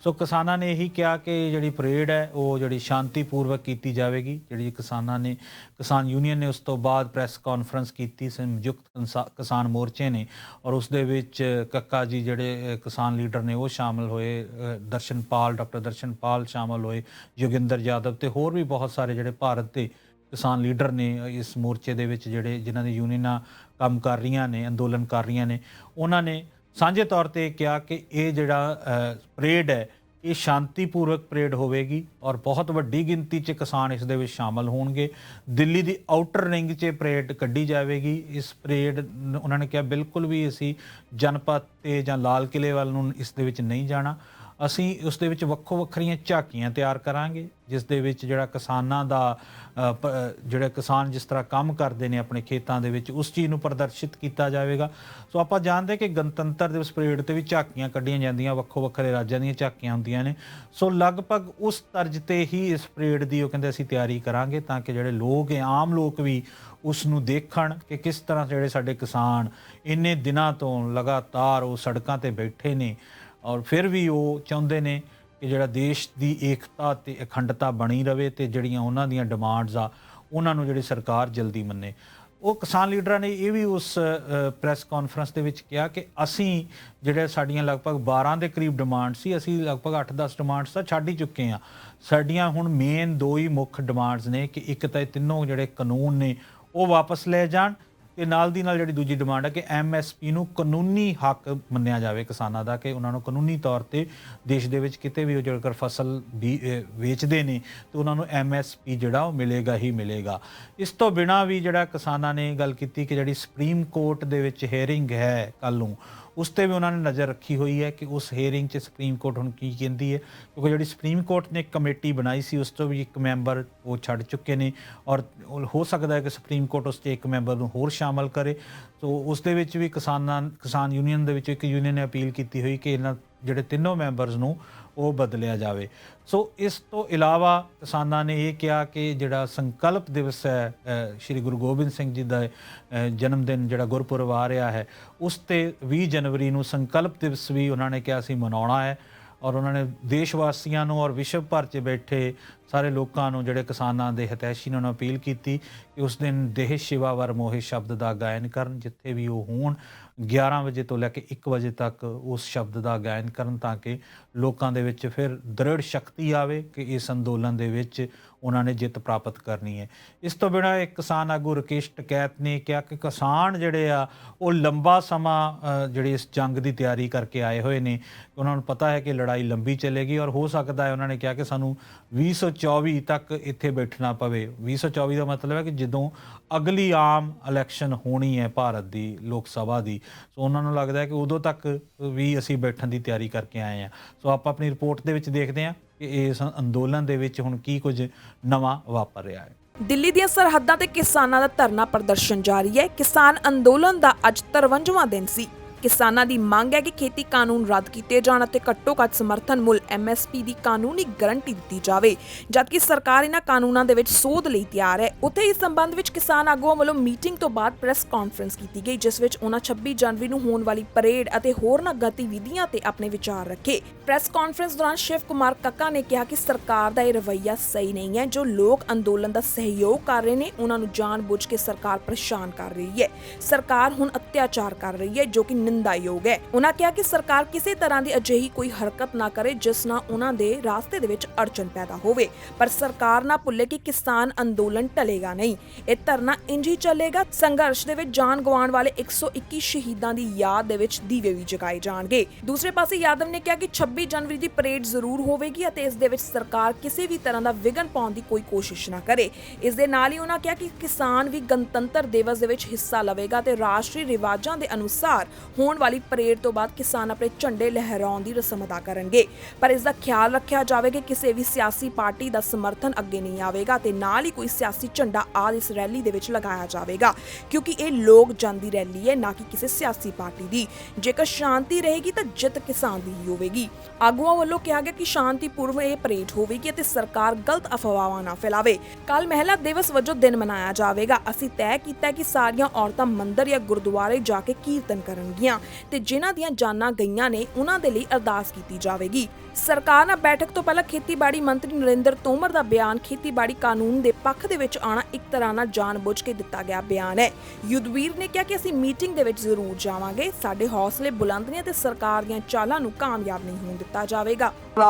A: ਸੋ ਕਿਸਾਨਾਂ ਨੇ ਇਹੀ ਕਿਹਾ ਕਿ ਜਿਹੜੀ ਪਰੇਡ ਹੈ ਉਹ ਜਿਹੜੀ ਸ਼ਾਂਤੀਪੂਰਵਕ ਕੀਤੀ ਜਾਵੇਗੀ। ਜਿਹੜੀ ਕਿਸਾਨ ਯੂਨੀਅਨ ਨੇ ਉਸ ਤੋਂ ਬਾਅਦ ਪ੍ਰੈਸ ਕਾਨਫਰੰਸ ਕੀਤੀ ਸੰਯੁਕਤ ਕਿਸਾਨ ਮੋਰਚੇ ਨੇ ਔਰ ਉਸ ਦੇ ਵਿੱਚ ਕੱਕਾ ਜੀ ਜਿਹੜੇ ਕਿਸਾਨ ਲੀਡਰ ਨੇ ਉਹ ਸ਼ਾਮਲ ਹੋਏ, ਡਾਕਟਰ ਦਰਸ਼ਨਪਾਲ ਸ਼ਾਮਲ ਹੋਏ, ਯੋਗਿੰਦਰ ਯਾਦਵ ਤੇ ਹੋਰ ਵੀ ਬਹੁਤ ਸਾਰੇ ਜਿਹੜੇ ਭਾਰਤ ਦੇ ਕਿਸਾਨ ਲੀਡਰ ਨੇ ਇਸ ਮੋਰਚੇ ਦੇ ਵਿੱਚ ਜਿਨ੍ਹਾਂ ਦੀ ਯੂਨੀਅਨਾਂ ਕੰਮ ਕਰ ਰਹੀਆਂ ਨੇ, ਅੰਦੋਲਨ ਕਰ ਰਹੀਆਂ ਨੇ, ਉਹਨਾਂ ਨੇ ਸਾਂਝੇ ਤੌਰ ਤੇ ਕਿਹਾ ਕਿ ਇਹ ਜਿਹੜਾ ਪਰੇਡ ਹੈ ਇਹ ਸ਼ਾਂਤੀਪੂਰਵਕ ਪਰੇਡ ਹੋਵੇਗੀ ਔਰ ਬਹੁਤ ਵੱਡੀ ਗਿਣਤੀ 'ਚ ਕਿਸਾਨ ਇਸ ਦੇ ਵਿੱਚ ਸ਼ਾਮਲ ਹੋਣਗੇ। ਦਿੱਲੀ ਦੀ ਆਊਟਰ ਰਿੰਗ 'ਚ ਪਰੇਡ ਕੱਢੀ ਜਾਵੇਗੀ। ਇਸ ਪਰੇਡ ਉਹਨਾਂ ਨੇ ਕਿਹਾ ਬਿਲਕੁਲ ਵੀ ਅਸੀਂ ਜਨਪਥ ਤੇ ਜਾਂ ਲਾਲ ਕਿਲੇ ਵੱਲ ਨੂੰ ਇਸ ਦੇ ਵਿੱਚ ਨਹੀਂ ਜਾਣਾ। ਅਸੀਂ ਉਸ ਦੇ ਵਿੱਚ ਵੱਖੋ ਵੱਖਰੀਆਂ ਝਾਕੀਆਂ ਤਿਆਰ ਕਰਾਂਗੇ ਜਿਸ ਦੇ ਵਿੱਚ ਜਿਹੜਾ ਕਿਸਾਨਾਂ ਦਾ ਜਿਹੜੇ ਕਿਸਾਨ ਜਿਸ ਤਰ੍ਹਾਂ ਕੰਮ ਕਰਦੇ ਨੇ ਆਪਣੇ ਖੇਤਾਂ ਦੇ ਵਿੱਚ ਉਸ ਚੀਜ਼ ਨੂੰ ਪ੍ਰਦਰਸ਼ਿਤ ਕੀਤਾ ਜਾਵੇਗਾ। ਸੋ ਆਪਾਂ ਜਾਣਦੇ ਕਿ ਗਣਤੰਤਰ ਦਿਵਸ ਪਰੇਡ ਤੇ ਵੀ ਝਾਕੀਆਂ ਕੱਢੀਆਂ ਜਾਂਦੀਆਂ, ਵੱਖੋ ਵੱਖਰੇ ਰਾਜਾਂ ਦੀਆਂ ਝਾਕੀਆਂ ਹੁੰਦੀਆਂ ਨੇ। ਸੋ ਲਗਭਗ ਉਸ ਤਰਜ਼ ਤੇ ਹੀ ਇਸ ਪਰੇਡ ਦੀ ਉਹ ਕਹਿੰਦੇ ਅਸੀਂ ਤਿਆਰੀ ਕਰਾਂਗੇ ਤਾਂ ਕਿ ਜਿਹੜੇ ਲੋਕ ਆਮ ਲੋਕ ਵੀ ਉਸ ਨੂੰ ਦੇਖਣ ਕਿ ਕਿਸ ਤਰ੍ਹਾਂ ਜਿਹੜੇ ਸਾਡੇ ਕਿਸਾਨ ਇੰਨੇ ਦਿਨਾਂ ਤੋਂ ਲਗਾਤਾਰ ਉਹ ਸੜਕਾਂ ਤੇ ਬੈਠੇ ਨੇ ਔਰ ਫਿਰ ਵੀ ਉਹ ਚਾਹੁੰਦੇ ਨੇ ਕਿ ਜਿਹੜਾ ਦੇਸ਼ ਦੀ ਏਕਤਾ ਤੇ ਅਖੰਡਤਾ ਬਣੀ ਰਵੇ ਤੇ ਜਿਹੜੀਆਂ ਉਹਨਾਂ ਦੀਆਂ ਡਿਮਾਂਡਸ ਆ ਉਹਨਾਂ ਨੂੰ ਜਿਹੜੀ ਸਰਕਾਰ ਜਲਦੀ ਮੰਨੇ। ਉਹ ਕਿਸਾਨ ਲੀਡਰਾਂ ਨੇ ਇਹ ਵੀ ਉਸ ਪ੍ਰੈਸ ਕਾਨਫਰੰਸ ਦੇ ਵਿੱਚ ਕਿਹਾ ਕਿ ਅਸੀਂ ਜਿਹੜੇ ਸਾਡੀਆਂ ਲਗਭਗ 12 ਦੇ ਕਰੀਬ ਡਿਮਾਂਡ ਸੀ ਅਸੀਂ ਲਗਭਗ 8-10 ਡਿਮਾਂਡਸ ਤਾਂ ਛੱਡ ਹੀ ਚੁੱਕੇ ਹਾਂ। ਸਾਡੀਆਂ ਹੁਣ ਮੇਨ 2 ਹੀ ਮੁੱਖ ਡਿਮਾਂਡਸ ਨੇ ਕਿ ਇੱਕ ਤਾਂ ਇਹ ਤਿੰਨੋਂ ਜਿਹੜੇ ਕਾਨੂੰਨ ਨੇ ਉਹ ਵਾਪਸ ਲਏ ਜਾਣ ਤੇ ਨਾਲ ਦੀ ਨਾਲ ਜਿਹੜੀ ਦੂਜੀ ਡਿਮਾਂਡ ਹੈ ਕਿ MSP ਨੂੰ ਕਾਨੂੰਨੀ ਹੱਕ ਮੰਨਿਆ ਜਾਵੇ ਕਿਸਾਨਾਂ ਦਾ ਕਿ ਉਹਨਾਂ ਨੂੰ ਕਾਨੂੰਨੀ ਤੌਰ ਤੇ ਦੇਸ਼ ਦੇ ਵਿੱਚ ਕਿਤੇ ਵੀ ਉਹ ਜੇਕਰ ਫਸਲ ਵੇਚਦੇ ਨੇ ਤੇ ਉਹਨਾਂ ਨੂੰ MSP ਜਿਹੜਾ ਉਹ ਮਿਲੇਗਾ ਹੀ ਮਿਲੇਗਾ। ਇਸ ਤੋਂ ਬਿਨਾਂ ਵੀ ਜਿਹੜਾ ਕਿਸਾਨਾਂ ਨੇ ਗੱਲ ਕੀਤੀ ਕਿ ਜਿਹੜੀ ਸੁਪਰੀਮ ਕੋਰਟ ਦੇ ਵਿੱਚ ਹੀਅਰਿੰਗ ਹੈ ਕੱਲ੍ਹ ਨੂੰ ਉਸ 'ਤੇ ਵੀ ਉਹਨਾਂ ਨੇ ਨਜ਼ਰ ਰੱਖੀ ਹੋਈ ਹੈ ਕਿ ਉਸ ਹੀਅਰਿੰਗ 'ਚ ਸੁਪਰੀਮ ਕੋਰਟ ਹੁਣ ਕੀ ਕਹਿੰਦੀ ਹੈ ਕਿਉਂਕਿ ਜਿਹੜੀ ਸੁਪਰੀਮ ਕੋਰਟ ਨੇ ਇੱਕ ਕਮੇਟੀ ਬਣਾਈ ਸੀ ਉਸ ਤੋਂ ਵੀ ਇੱਕ ਮੈਂਬਰ ਉਹ ਛੱਡ ਚੁੱਕੇ ਨੇ ਔਰ ਹੋ ਸਕਦਾ ਹੈ ਕਿ ਸੁਪਰੀਮ ਕੋਰਟ ਉਸ 'ਚ ਇੱਕ ਮੈਂਬਰ ਨੂੰ ਹੋਰ ਸ਼ਾਮਲ ਕਰੇ। ਸੋ ਉਸ ਦੇ ਵਿੱਚ ਵੀ ਕਿਸਾਨ ਯੂਨੀਅਨ ਦੇ ਵਿੱਚ ਇੱਕ ਯੂਨੀਅਨ ਨੇ ਅਪੀਲ ਕੀਤੀ ਹੋਈ ਕਿ ਇਹਨਾਂ ਜਿਹੜੇ ਤਿੰਨੋਂ ਮੈਂਬਰਸ ਨੂੰ ਉਹ ਬਦਲਿਆ ਜਾਵੇ। ਸੋ ਇਸ ਤੋਂ ਇਲਾਵਾ ਕਿਸਾਨਾਂ ਨੇ ਇਹ ਕਿਹਾ ਕਿ ਜਿਹੜਾ ਸੰਕਲਪ ਦਿਵਸ ਹੈ ਸ਼੍ਰੀ ਗੁਰੂ ਗੋਬਿੰਦ ਸਿੰਘ ਜੀ ਦਾ ਜਨਮ ਦਿਨ ਜਿਹੜਾ ਗੁਰਪੁਰਬ ਆ ਰਿਹਾ ਹੈ ਉਸ 'ਤੇ 20 ਜਨਵਰੀ ਨੂੰ ਸੰਕਲਪ ਦਿਵਸ ਵੀ ਉਹਨਾਂ ਨੇ ਕਿਹਾ ਅਸੀਂ ਮਨਾਉਣਾ ਹੈ ਔਰ ਉਹਨਾਂ ਨੇ ਦੇਸ਼ ਵਾਸੀਆਂ ਨੂੰ ਔਰ ਵਿਸ਼ਵ ਭਰ 'ਚ ਬੈਠੇ ਸਾਰੇ ਲੋਕਾਂ ਨੂੰ ਜਿਹੜੇ ਕਿਸਾਨਾਂ ਦੇ ਹਿਤੈਸ਼ੀ ਨੇ ਉਹਨਾਂ ਨੂੰ ਅਪੀਲ ਕੀਤੀ ਕਿ ਉਸ ਦਿਨ ਦੇਹ ਸ਼ਿਵਾ ਵਰ ਮੋਹਿ ਸ਼ਬਦ ਦਾ ਗਾਇਨ ਕਰਨ ਜਿੱਥੇ ਵੀ ਉਹ ਹੋਣ 11 ਵਜੇ ਤੋਂ ਲੈ ਕੇ 1 ਵਜੇ ਤੱਕ ਉਸ ਸ਼ਬਦ ਦਾ ਗਾਇਨ ਕਰਨ ਤਾਂ ਕਿ ਲੋਕਾਂ ਦੇ ਵਿੱਚ ਫਿਰ ਦ੍ਰਿੜ ਸ਼ਕਤੀ ਆਵੇ ਕਿ ਇਸ ਅੰਦੋਲਨ ਦੇ ਵਿੱਚ ਉਹਨਾਂ ਨੇ ਜਿੱਤ ਪ੍ਰਾਪਤ ਕਰਨੀ ਹੈ। ਇਸ ਤੋਂ ਬਿਨਾਂ ਇੱਕ ਕਿਸਾਨ ਆਗੂ ਰਾਕੇਸ਼ ਟਕੈਤ ਨੇ ਕਿਹਾ ਕਿ ਕਿਸਾਨ ਜਿਹੜੇ ਆ ਉਹ ਲੰਬਾ ਸਮਾਂ ਜਿਹੜੀ ਇਸ ਜੰਗ ਦੀ ਤਿਆਰੀ ਕਰਕੇ ਆਏ ਹੋਏ ਨੇ। ਉਹਨਾਂ ਨੂੰ ਪਤਾ ਹੈ ਕਿ ਲੜਾਈ ਲੰਬੀ ਚੱਲੇਗੀ ਔਰ ਹੋ ਸਕਦਾ ਹੈ, ਉਹਨਾਂ ਨੇ ਕਿਹਾ ਕਿ ਸਾਨੂੰ 2024 ਤੱਕ ਇੱਥੇ ਬੈਠਣਾ ਪਵੇ। 2024 ਦਾ ਮਤਲਬ ਹੈ ਕਿ ਜਦੋਂ ਅਗਲੀ ਆਮ ਇਲੈਕਸ਼ਨ ਹੋਣੀ ਹੈ ਭਾਰਤ ਦੀ ਲੋਕ ਸਭਾ ਦੀ, ਸੋ ਉਹਨਾਂ ਨੂੰ ਲੱਗਦਾ ਹੈ ਕਿ ਉਦੋਂ ਤੱਕ ਵੀ ਅਸੀਂ ਬੈਠਣ ਦੀ ਤਿਆਰੀ ਕਰਕੇ ਆਏ ਹਾਂ। ਸੋ ਆਪਾਂ ਆਪਣੀ ਰਿਪੋਰਟ ਦੇ ਵਿੱਚ ਦੇਖਦੇ ਹਾਂ ਕਿ ਇਸ ਅੰਦੋਲਨ ਦੇ ਵਿੱਚ ਹੁਣ ਕੀ ਕੁਝ ਨਵਾਂ ਵਾਪਰ ਰਿਹਾ ਹੈ।
B: ਦਿੱਲੀ ਦੀਆਂ ਸਰਹੱਦਾਂ ਤੇ ਕਿਸਾਨਾਂ ਦਾ ਧਰਨਾ ਪ੍ਰਦਰਸ਼ਨ ਜਾਰੀ ਹੈ। ਕਿਸਾਨ ਅੰਦੋਲਨ ਦਾ ਅੱਜ 53ਵਾਂ ਦਿਨ ਸੀ। ਕਿਸਾਨਾਂ ਦੀ ਮੰਗ ਹੈ ਕਿ ਖੇਤੀ ਕਾਨੂੰਨ ਰੱਦ ਕੀਤੇ ਜਾਣ ਅਤੇ ਘੱਟੋ-ਘੱਟ ਸਮਰਥਨ ਮੁੱਲ MSP ਦੀ ਕਾਨੂੰਨੀ ਗਾਰੰਟੀ ਦਿੱਤੀ ਜਾਵੇ, ਜਦਕਿ ਸਰਕਾਰ ਇਹਨਾਂ ਕਾਨੂੰਨਾਂ ਦੇ ਵਿੱਚ ਸੋਧ ਲਈ ਤਿਆਰ ਹੈ। ਉੱਥੇ ਇਸ ਸੰਬੰਧ ਵਿੱਚ ਕਿਸਾਨ ਆਗੂਆਂ ਵੱਲੋਂ ਮੀਟਿੰਗ ਤੋਂ ਬਾਅਦ ਪ੍ਰੈਸ ਕਾਨਫਰੰਸ ਕੀਤੀ ਗਈ, ਜਿਸ ਵਿੱਚ ਉਹਨਾਂ 26 ਜਨਵਰੀ ਨੂੰ ਹੋਣ ਵਾਲੀ ਪਰੇਡ ਅਤੇ ਹੋਰਨਾਂ ਗਤੀਵਿਧੀਆਂ ਤੇ ਆਪਣੇ ਵਿਚਾਰ ਰੱਖੇ। ਪ੍ਰੈਸ ਕਾਨਫਰੰਸ ਦੌਰਾਨ ਸ਼ਿਵ ਕੁਮਾਰ ਕੱਕਾ ਨੇ ਕਿਹਾ ਕਿ ਸਰਕਾਰ ਦਾ ਇਹ ਰਵੱਈਆ ਸਹੀ ਨਹੀਂ ਹੈ। ਜੋ ਲੋਕ ਅੰਦੋਲਨ ਦਾ ਸਹਿਯੋਗ ਕਰ ਰਹੇ ਨੇ, ਉਹਨਾਂ ਨੂੰ ਜਾਣਬੁੱਝ ਕੇ ਸਰਕਾਰ ਪਰੇਸ਼ਾਨ ਕਰ ਰਹੀ ਹੈ। ਸਰਕਾਰ ਹੁਣ ਅਤਿਆਚਾਰ ਕਰ ਰਹੀ ਹੈ, ਜੋ ਕਿ ਨਿੰਦਾਯੋਗ ਹੈ। ਉਹਨਾਂ ਕਿਹਾ ਕਿ ਸਰਕਾਰ ਕਿਸੇ ਤਰ੍ਹਾਂ ਦੀ ਅਜਿਹੀ ਕੋਈ ਹਰਕਤ ਨਾ ਕਰੇ ਜਿਸ ਨਾਲ ਉਹਨਾਂ ਦੇ ਰਾਸਤੇ ਦੇ ਵਿੱਚ ਅੜਚਨ ਪੈਦਾ ਹੋਵੇ, ਪਰ ਸਰਕਾਰ ਨਾ ਭੁੱਲੇ ਕਿ ਕਿਸਾਨ ਅੰਦੋਲਨ ਟਲੇਗਾ ਨਹੀਂ। ਇਹ ਧਰਨਾ ਇੰਝ ਹੀ ਚੱਲੇਗਾ। ਸੰਘਰਸ਼ ਦੇ ਵਿੱਚ ਜਾਨ ਗਵਾਉਣ ਵਾਲੇ 121 ਸ਼ਹੀਦਾਂ ਦੀ ਯਾਦ ਦੇ ਵਿੱਚ ਦੀਵੇ ਵੀ ਜਗਾਏ ਜਾਣਗੇ। ਦੂਸਰੇ ਪਾਸੇ ਯਾਦਵ ਨੇ ਕਿਹਾ ਕਿ 26 ਜਨਵਰੀ ਦੀ ਪਰੇਡ ਜ਼ਰੂਰ ਹੋਵੇਗੀ ਅਤੇ ਇਸ ਦੇ ਵਿੱਚ ਸਰਕਾਰ ਕਿਸੇ ਵੀ ਤਰ੍ਹਾਂ ਦਾ ਵਿਘਨ ਪਾਉਣ ਦੀ ਕੋਈ ਕੋਸ਼ਿਸ਼ ਨਾ ਕਰੇ। ਇਸ ਦੇ ਨਾਲ ਹੀ ਉਹਨਾਂ ਕਿਹਾ ਕਿ ਕਿਸਾਨ ਵੀ ਗਣਤੰਤਰ ਦਿਵਸ ਦੇ ਵਿੱਚ ਹਿੱਸਾ ਲਵੇਗਾ ਤੇ ਰਾਸ਼ਟਰੀ ਰਿਵਾਜਾਂ ਦੇ ਅਨੁਸਾਰ ਹੋਣ ਵਾਲੀ ਪਰੇਡ ਤੋਂ ਬਾਅਦ ਕਿਸਾਨ ਆਪਣੇ ਝੰਡੇ ਲਹਿਰਾਉਣ ਦੀ ਰਸਮ ਅਦਾ ਕਰਨਗੇ, ਪਰ ਇਸ ਦਾ ਖਿਆਲ ਰੱਖਿਆ ਜਾਵੇ ਕਿ ਕਿਸੇ ਵੀ ਸਿਆਸੀ ਪਾਰਟੀ ਦਾ ਸਮਰਥਨ ਅੱਗੇ ਨਹੀਂ ਆਵੇਗਾ ਤੇ ਨਾਲ ਹੀ ਕੋਈ ਸਿਆਸੀ ਝੰਡਾ ਆਦਿ ਇਸ ਰੈਲੀ ਦੇ ਵਿੱਚ ਲਗਾਇਆ ਜਾਵੇਗਾ, ਕਿਉਂਕਿ ਇਹ ਲੋਕ ਜਨ ਦੀ ਰੈਲੀ ਹੈ, ਨਾ ਕਿ ਕਿਸੇ ਸਿਆਸੀ ਪਾਰਟੀ ਦੀ। ਜੇਕਰ ਸ਼ਾਂਤੀ ਰਹੇਗੀ ਤਾਂ ਜਿੱਤ ਕਿਸਾਨ ਦੀ ਹੀ ਹੋਵੇਗੀ। ਆਗੂਆਂ ਵੱਲੋਂ ਕਿਹਾ ਗਿਆ ਕਿ ਸ਼ਾਂਤੀਪੂਰਵਕ ਇਹ ਪਰੇਡ ਹੋਵੇਗੀ ਅਤੇ ਸਰਕਾਰ ਗਲਤ ਅਫਵਾਹਾਂ ਨਾ ਫੈਲਾਵੇ। ਕੱਲ ਮਹਿਲਾ ਦਿਵਸ ਵਜੋਂ ਦਿਨ ਮਨਾਇਆ ਜਾਵੇਗਾ। ਅਸੀਂ ਤੈਅ ਕੀਤਾ ਕਿ ਸਾਰੀਆਂ ਔਰਤਾਂ ਮੰਦਿਰ ਜਾਂ ਗੁਰਦੁਆਰੇ ਜਾ ਕੇ ਕੀਰਤਨ ਕਰਨਗੀਆਂ ਤੇ ਜਿਨ੍ਹਾਂ ਦੀਆਂ ਜਾਨਾਂ ਗਈਆਂ ਨੇ ਉਹਨਾਂ ਦੇ ਲਈ ਅਰਦਾਸ ਕੀਤੀ ਜਾਵੇਗੀ। ਸਰਕਾਰ ਨਾਲ ਬੈਠਕ ਤੋਂ ਪਹਿਲਾਂ ਖੇਤੀਬਾੜੀ ਮੰਤਰੀ ਨਰਿੰਦਰ ਤੋਮਰ ਦਾ ਬਿਆਨ ਖੇਤੀਬਾੜੀ ਕਾਨੂੰਨ ਦੇ ਪੱਖ ਦੇ ਵਿੱਚ ਆਉਣਾ ਇੱਕ ਤਰ੍ਹਾਂ ਨਾਲ ਜਾਣਬੁੱਝ ਕੇ ਦਿੱਤਾ ਗਿਆ ਬਿਆਨ ਹੈ। ਯੁੱਧਵੀਰ ਨੇ ਕਿਹਾ ਕਿ ਅਸੀਂ ਮੀਟਿੰਗ ਦੇ ਵਿੱਚ ਜ਼ਰੂਰ ਜਾਵਾਂਗੇ, ਸਾਡੇ ਹੌਸਲੇ ਬੁਲੰਦ ਨੇ ਤੇ ਸਰਕਾਰ ਦੀਆਂ ਚਾਲਾਂ ਨੂੰ ਕਾਮਯਾਬ ਨਹੀਂ ਹੋਣ ਦਿੱਤਾ ਜਾਵੇਗਾ।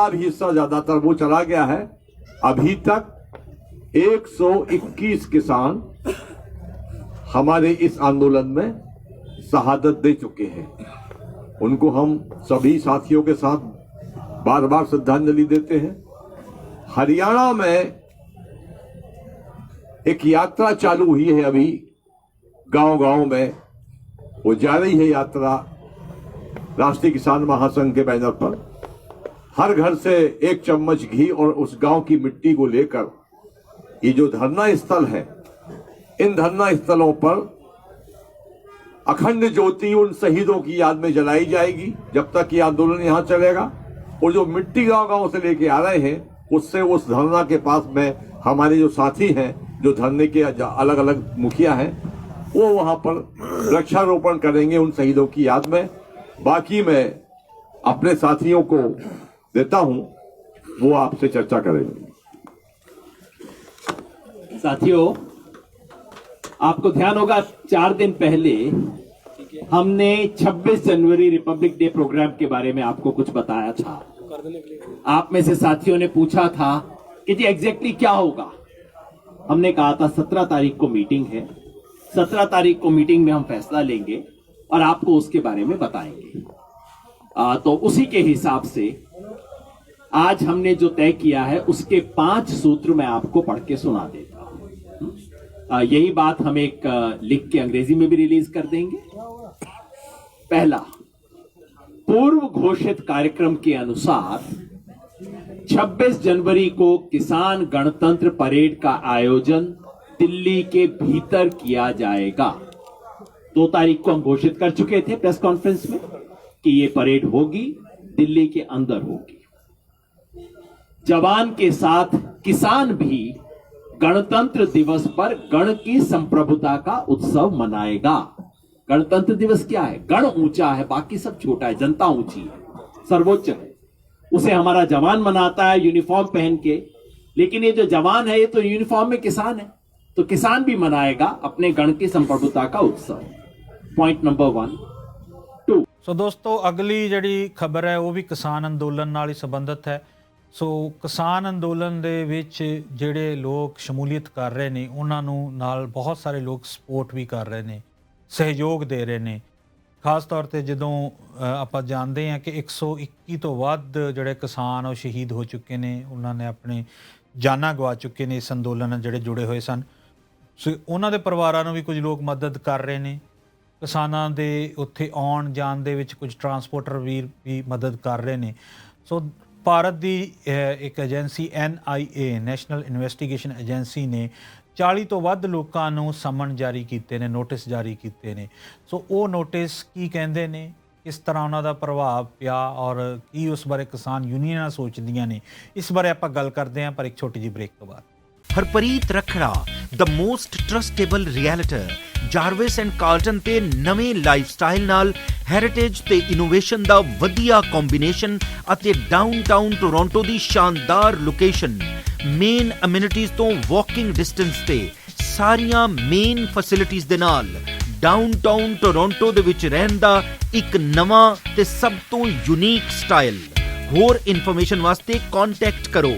H: हिस्सा ज्यादातर वो चला गया है। अभी तक 121 किसान हमारे इस आंदोलन में शहादत दे चुके हैं। उनको हम सभी साथियों के साथ बार बार श्रद्धांजलि देते हैं। हरियाणा में एक यात्रा चालू हुई है, अभी गांव-गांव में वो जा रही है यात्रा राष्ट्रीय किसान महासंघ के बैनर पर। हर घर से एक चम्मच घी और उस गांव की मिट्टी को लेकर ये जो धरना स्थल है, इन धरना स्थलों पर अखंड ज्योति उन शहीदों की याद में जलाई जाएगी जब तक ये आंदोलन यहाँ चलेगा। और जो मिट्टी गांव-गांव से लेके आ रहे हैं, उससे उस धरना के पास में हमारे जो साथी हैं, जो धरने के अलग अलग मुखिया हैं, वो वहां पर वृक्षारोपण करेंगे उन शहीदों की याद में। बाकी मैं अपने साथियों को देता हूं, वो आपसे चर्चा करेंगे।
I: साथियों, आपको ध्यान होगा 4 दिन पहले हमने 26 जनवरी रिपब्लिक डे प्रोग्राम के बारे में आपको कुछ बताया था। आप में से साथियों ने पूछा था कि जी एग्जैक्टली क्या होगा। हमने कहा था 17 तारीख को मीटिंग है, 17 तारीख को मीटिंग में हम फैसला लेंगे और आपको उसके बारे में बताएंगे। तो उसी के हिसाब से आज हमने जो तय किया है उसके 5 सूत्र मैं आपको पढ़ के सुना देता हूं। यही बात हम एक लिख के अंग्रेजी में भी रिलीज कर देंगे। पहला, पूर्व घोषित कार्यक्रम के अनुसार 26 जनवरी को किसान गणतंत्र परेड का आयोजन दिल्ली के भीतर किया जाएगा। 2 तारीख को हम घोषित कर चुके थे प्रेस कॉन्फ्रेंस में कि ये परेड होगी, दिल्ली के अंदर होगी। जवान के साथ किसान भी गणतंत्र दिवस पर गण की संप्रभुता का उत्सव मनाएगा। गणतंत्र दिवस क्या है? गण ऊंचा है, बाकी सब छोटा है, जनता ऊंची है, सर्वोच्च है। उसे हमारा जवान मनाता है यूनिफॉर्म पहन के, लेकिन ये जो जवान है ये तो यूनिफॉर्म में किसान है, तो किसान भी मनाएगा अपने गण की संप्रभुता का उत्सव। Point number 1। 2,
A: ਸੋ ਦੋਸਤੋ ਅਗਲੀ ਜਿਹੜੀ ਖਬਰ ਹੈ ਉਹ ਵੀ ਕਿਸਾਨ ਅੰਦੋਲਨ ਨਾਲ ਹੀ ਸੰਬੰਧਿਤ ਹੈ। ਸੋ ਕਿਸਾਨ ਅੰਦੋਲਨ ਦੇ ਵਿੱਚ ਜਿਹੜੇ ਲੋਕ ਸ਼ਮੂਲੀਅਤ ਕਰ ਰਹੇ ਨੇ ਉਹਨਾਂ ਨੂੰ ਨਾਲ ਬਹੁਤ ਸਾਰੇ ਲੋਕ ਸਪੋਰਟ ਵੀ ਕਰ ਰਹੇ ਨੇ, ਸਹਿਯੋਗ ਦੇ ਰਹੇ ਨੇ। ਖਾਸ ਤੌਰ ਤੇ ਜਦੋਂ ਆਪਾਂ ਜਾਣਦੇ ਹਾਂ ਕਿ 121 ਤੋਂ ਵੱਧ ਜਿਹੜੇ ਕਿਸਾਨ ਉਹ ਸ਼ਹੀਦ ਹੋ ਚੁੱਕੇ ਨੇ, ਉਹਨਾਂ ਨੇ ਆਪਣੇ ਜਾਨਾਂ ਗਵਾ ਚੁੱਕੇ ਨੇ ਇਸ ਅੰਦੋਲਨ ਨਾਲ ਜਿਹੜੇ ਜੁੜੇ ਹੋਏ ਸਨ। ਸੋ ਉਹਨਾਂ ਦੇ ਪਰਿਵਾਰਾਂ ਨੂੰ ਵੀ ਕੁਝ ਲੋਕ ਮਦਦ ਕਰ ਰਹੇ ਨੇ। ਕਿਸਾਨਾਂ ਦੇ ਉੱਥੇ ਆਉਣ ਜਾਣ ਦੇ ਵਿੱਚ ਕੁਝ ਟਰਾਂਸਪੋਰਟਰ ਵੀਰ ਵੀ ਮਦਦ ਕਰ ਰਹੇ ਨੇ। ਸੋ ਭਾਰਤ ਦੀ ਇੱਕ agency NIA national investigation agency ਨੇ 40 ਤੋਂ ਵੱਧ ਲੋਕਾਂ ਨੂੰ ਸਮਨ ਜਾਰੀ ਕੀਤੇ ਨੇ, ਨੋਟਿਸ ਜਾਰੀ ਕੀਤੇ ਨੇ। ਸੋ ਉਹ ਨੋਟਿਸ ਕੀ ਕਹਿੰਦੇ ਨੇ, ਕਿਸ ਤਰ੍ਹਾਂ ਉਹਨਾਂ ਦਾ ਪ੍ਰਭਾਵ ਪਿਆ ਔਰ ਕੀ ਉਸ ਬਾਰੇ ਕਿਸਾਨ ਯੂਨੀਅਨਾਂ ਸੋਚਦੀਆਂ ਨੇ, ਇਸ ਬਾਰੇ ਆਪਾਂ ਗੱਲ ਕਰਦੇ ਹਾਂ ਪਰ ਇੱਕ ਛੋਟੀ ਜਿਹੀ ਬ੍ਰੇਕ ਤੋਂ ਬਾਅਦ।
G: Harpreet Rakhra the most trustable realtor Jarvis and Carlton ਤੇ ਨਵੇਂ ਲਾਈਫਸਟਾਈਲ ਨਾਲ ਹੈਰੀਟੇਜ ਤੇ ਇਨੋਵੇਸ਼ਨ ਦਾ ਵਧੀਆ ਕੰਬੀਨੇਸ਼ਨ ਅਤੇ ਡਾਊਨਟਾਊਨ ਟੋਰਾਂਟੋ ਦੀ ਸ਼ਾਨਦਾਰ ਲੋਕੇਸ਼ਨ, ਮੇਨ ਅਮਿਨਿਟੀਜ਼ ਤੋਂ ਵਾਕਿੰਗ ਡਿਸਟੈਂਸ ਤੇ ਸਾਰੀਆਂ ਮੇਨ ਫੈਸਿਲਿਟੀਜ਼ ਦੇ ਨਾਲ ਡਾਊਨਟਾਊਨ ਟੋਰਾਂਟੋ ਦੇ ਵਿੱਚ ਰਹਿਣ ਦਾ ਇੱਕ ਨਵਾਂ ਤੇ ਸਭ ਤੋਂ ਯੂਨੀਕ ਸਟਾਈਲ। ਹੋਰ ਇਨਫੋਰਮੇਸ਼ਨ ਵਾਸਤੇ ਕੰਟੈਕਟ ਕਰੋ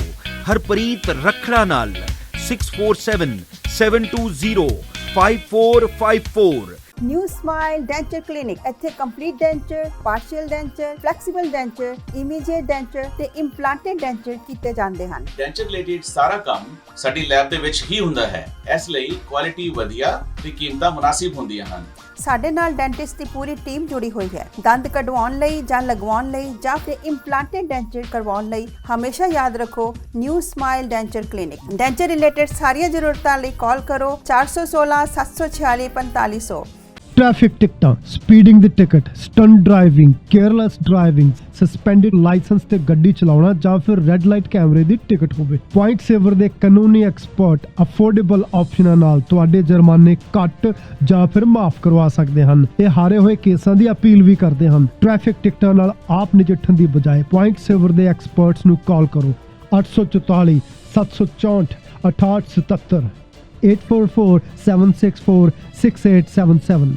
G: ਹਰਪ੍ਰੀਤ ਰੱਖੜਾ ਨਾਲ 6477205454।
J: ਨਿਊ ਸਮਾਈਲ ਡੈਂਚਰ ਕਲੀਨਿਕ, ਇੱਥੇ complete denture, partial denture, flexible denture, immediate denture ਤੇ ਇੰਪਲਾਂਟਡ ਡੈਂਚਰ ਕੀਤੇ ਜਾਂਦੇ ਹਨ।
K: ਡੈਂਚਰ ਰਿਲੇਟਡ ਸਾਰਾ ਕੰਮ ਸਾਡੀ ਲੈਬ ਦੇ ਵਿੱਚ ਹੀ ਹੁੰਦਾ ਹੈ, ਇਸ ਲਈ ਕੁਆਲਿਟੀ ਵਧੀਆ ਤੇ ਕੀਮਤਾਂ ਮੁਨਾਸਿਬ ਹੁੰਦੀਆਂ ਹਨ।
J: ਸਾਡੇ ਨਾਲ ਡੈਂਟਿਸਟ ਦੀ ਪੂਰੀ ਟੀਮ ਜੁੜੀ ਹੋਈ ਹੈ। ਦੰਦ ਕਢਵਾਉਣ ਲਈ ਜਾਂ ਲਗਵਾਉਣ ਲਈ ਜਾਂ ਫਿਰ ਇੰਪਲਾਂਟਡ ਡੈਂਚਰ ਕਰਵਾਉਣ ਲਈ ਹਮੇਸ਼ਾ ਯਾਦ ਰੱਖੋ new smile denture clinic. Denture related ਸਾਰੀਆਂ ਜ਼ਰੂਰਤਾਂ ਲਈ ਕਾਲ ਕਰੋ 416 746 4500।
L: ट्रैफिक टिकटां, स्पीडिंग दी ticket, stunt driving, careless driving, suspended licence ते गड्डी चलाउणा जां फिर रेड लाइट कैमरे दी टिकट होवे। पॉइंट सेवर दे कानूनी एक्सपर्ट अफोर्डेबल ऑप्शनां नाल तुहाडे जुर्माने घट जां फिर माफ करवा सकदे हन। ਇਹ ਹਾਰੇ ਹੋਏ ਕੇਸਾਂ ਦੀ ਅਪੀਲ ਵੀ ਕਰਦੇ ਹਨ। ਟ੍ਰੈਫਿਕ ਟਿਕਟਾਂ ਨਾਲ ਆਪ ਨਜਿੱਠਣ ਦੀ ਬਜਾਏ ਪੁਆਇੰਟ ਸੇਵਰ ਦੇ ਐਕਸਪਰਟਸ ਨੂੰ ਕਾਲ ਕਰੋ 844 764 6877 844 764 6877।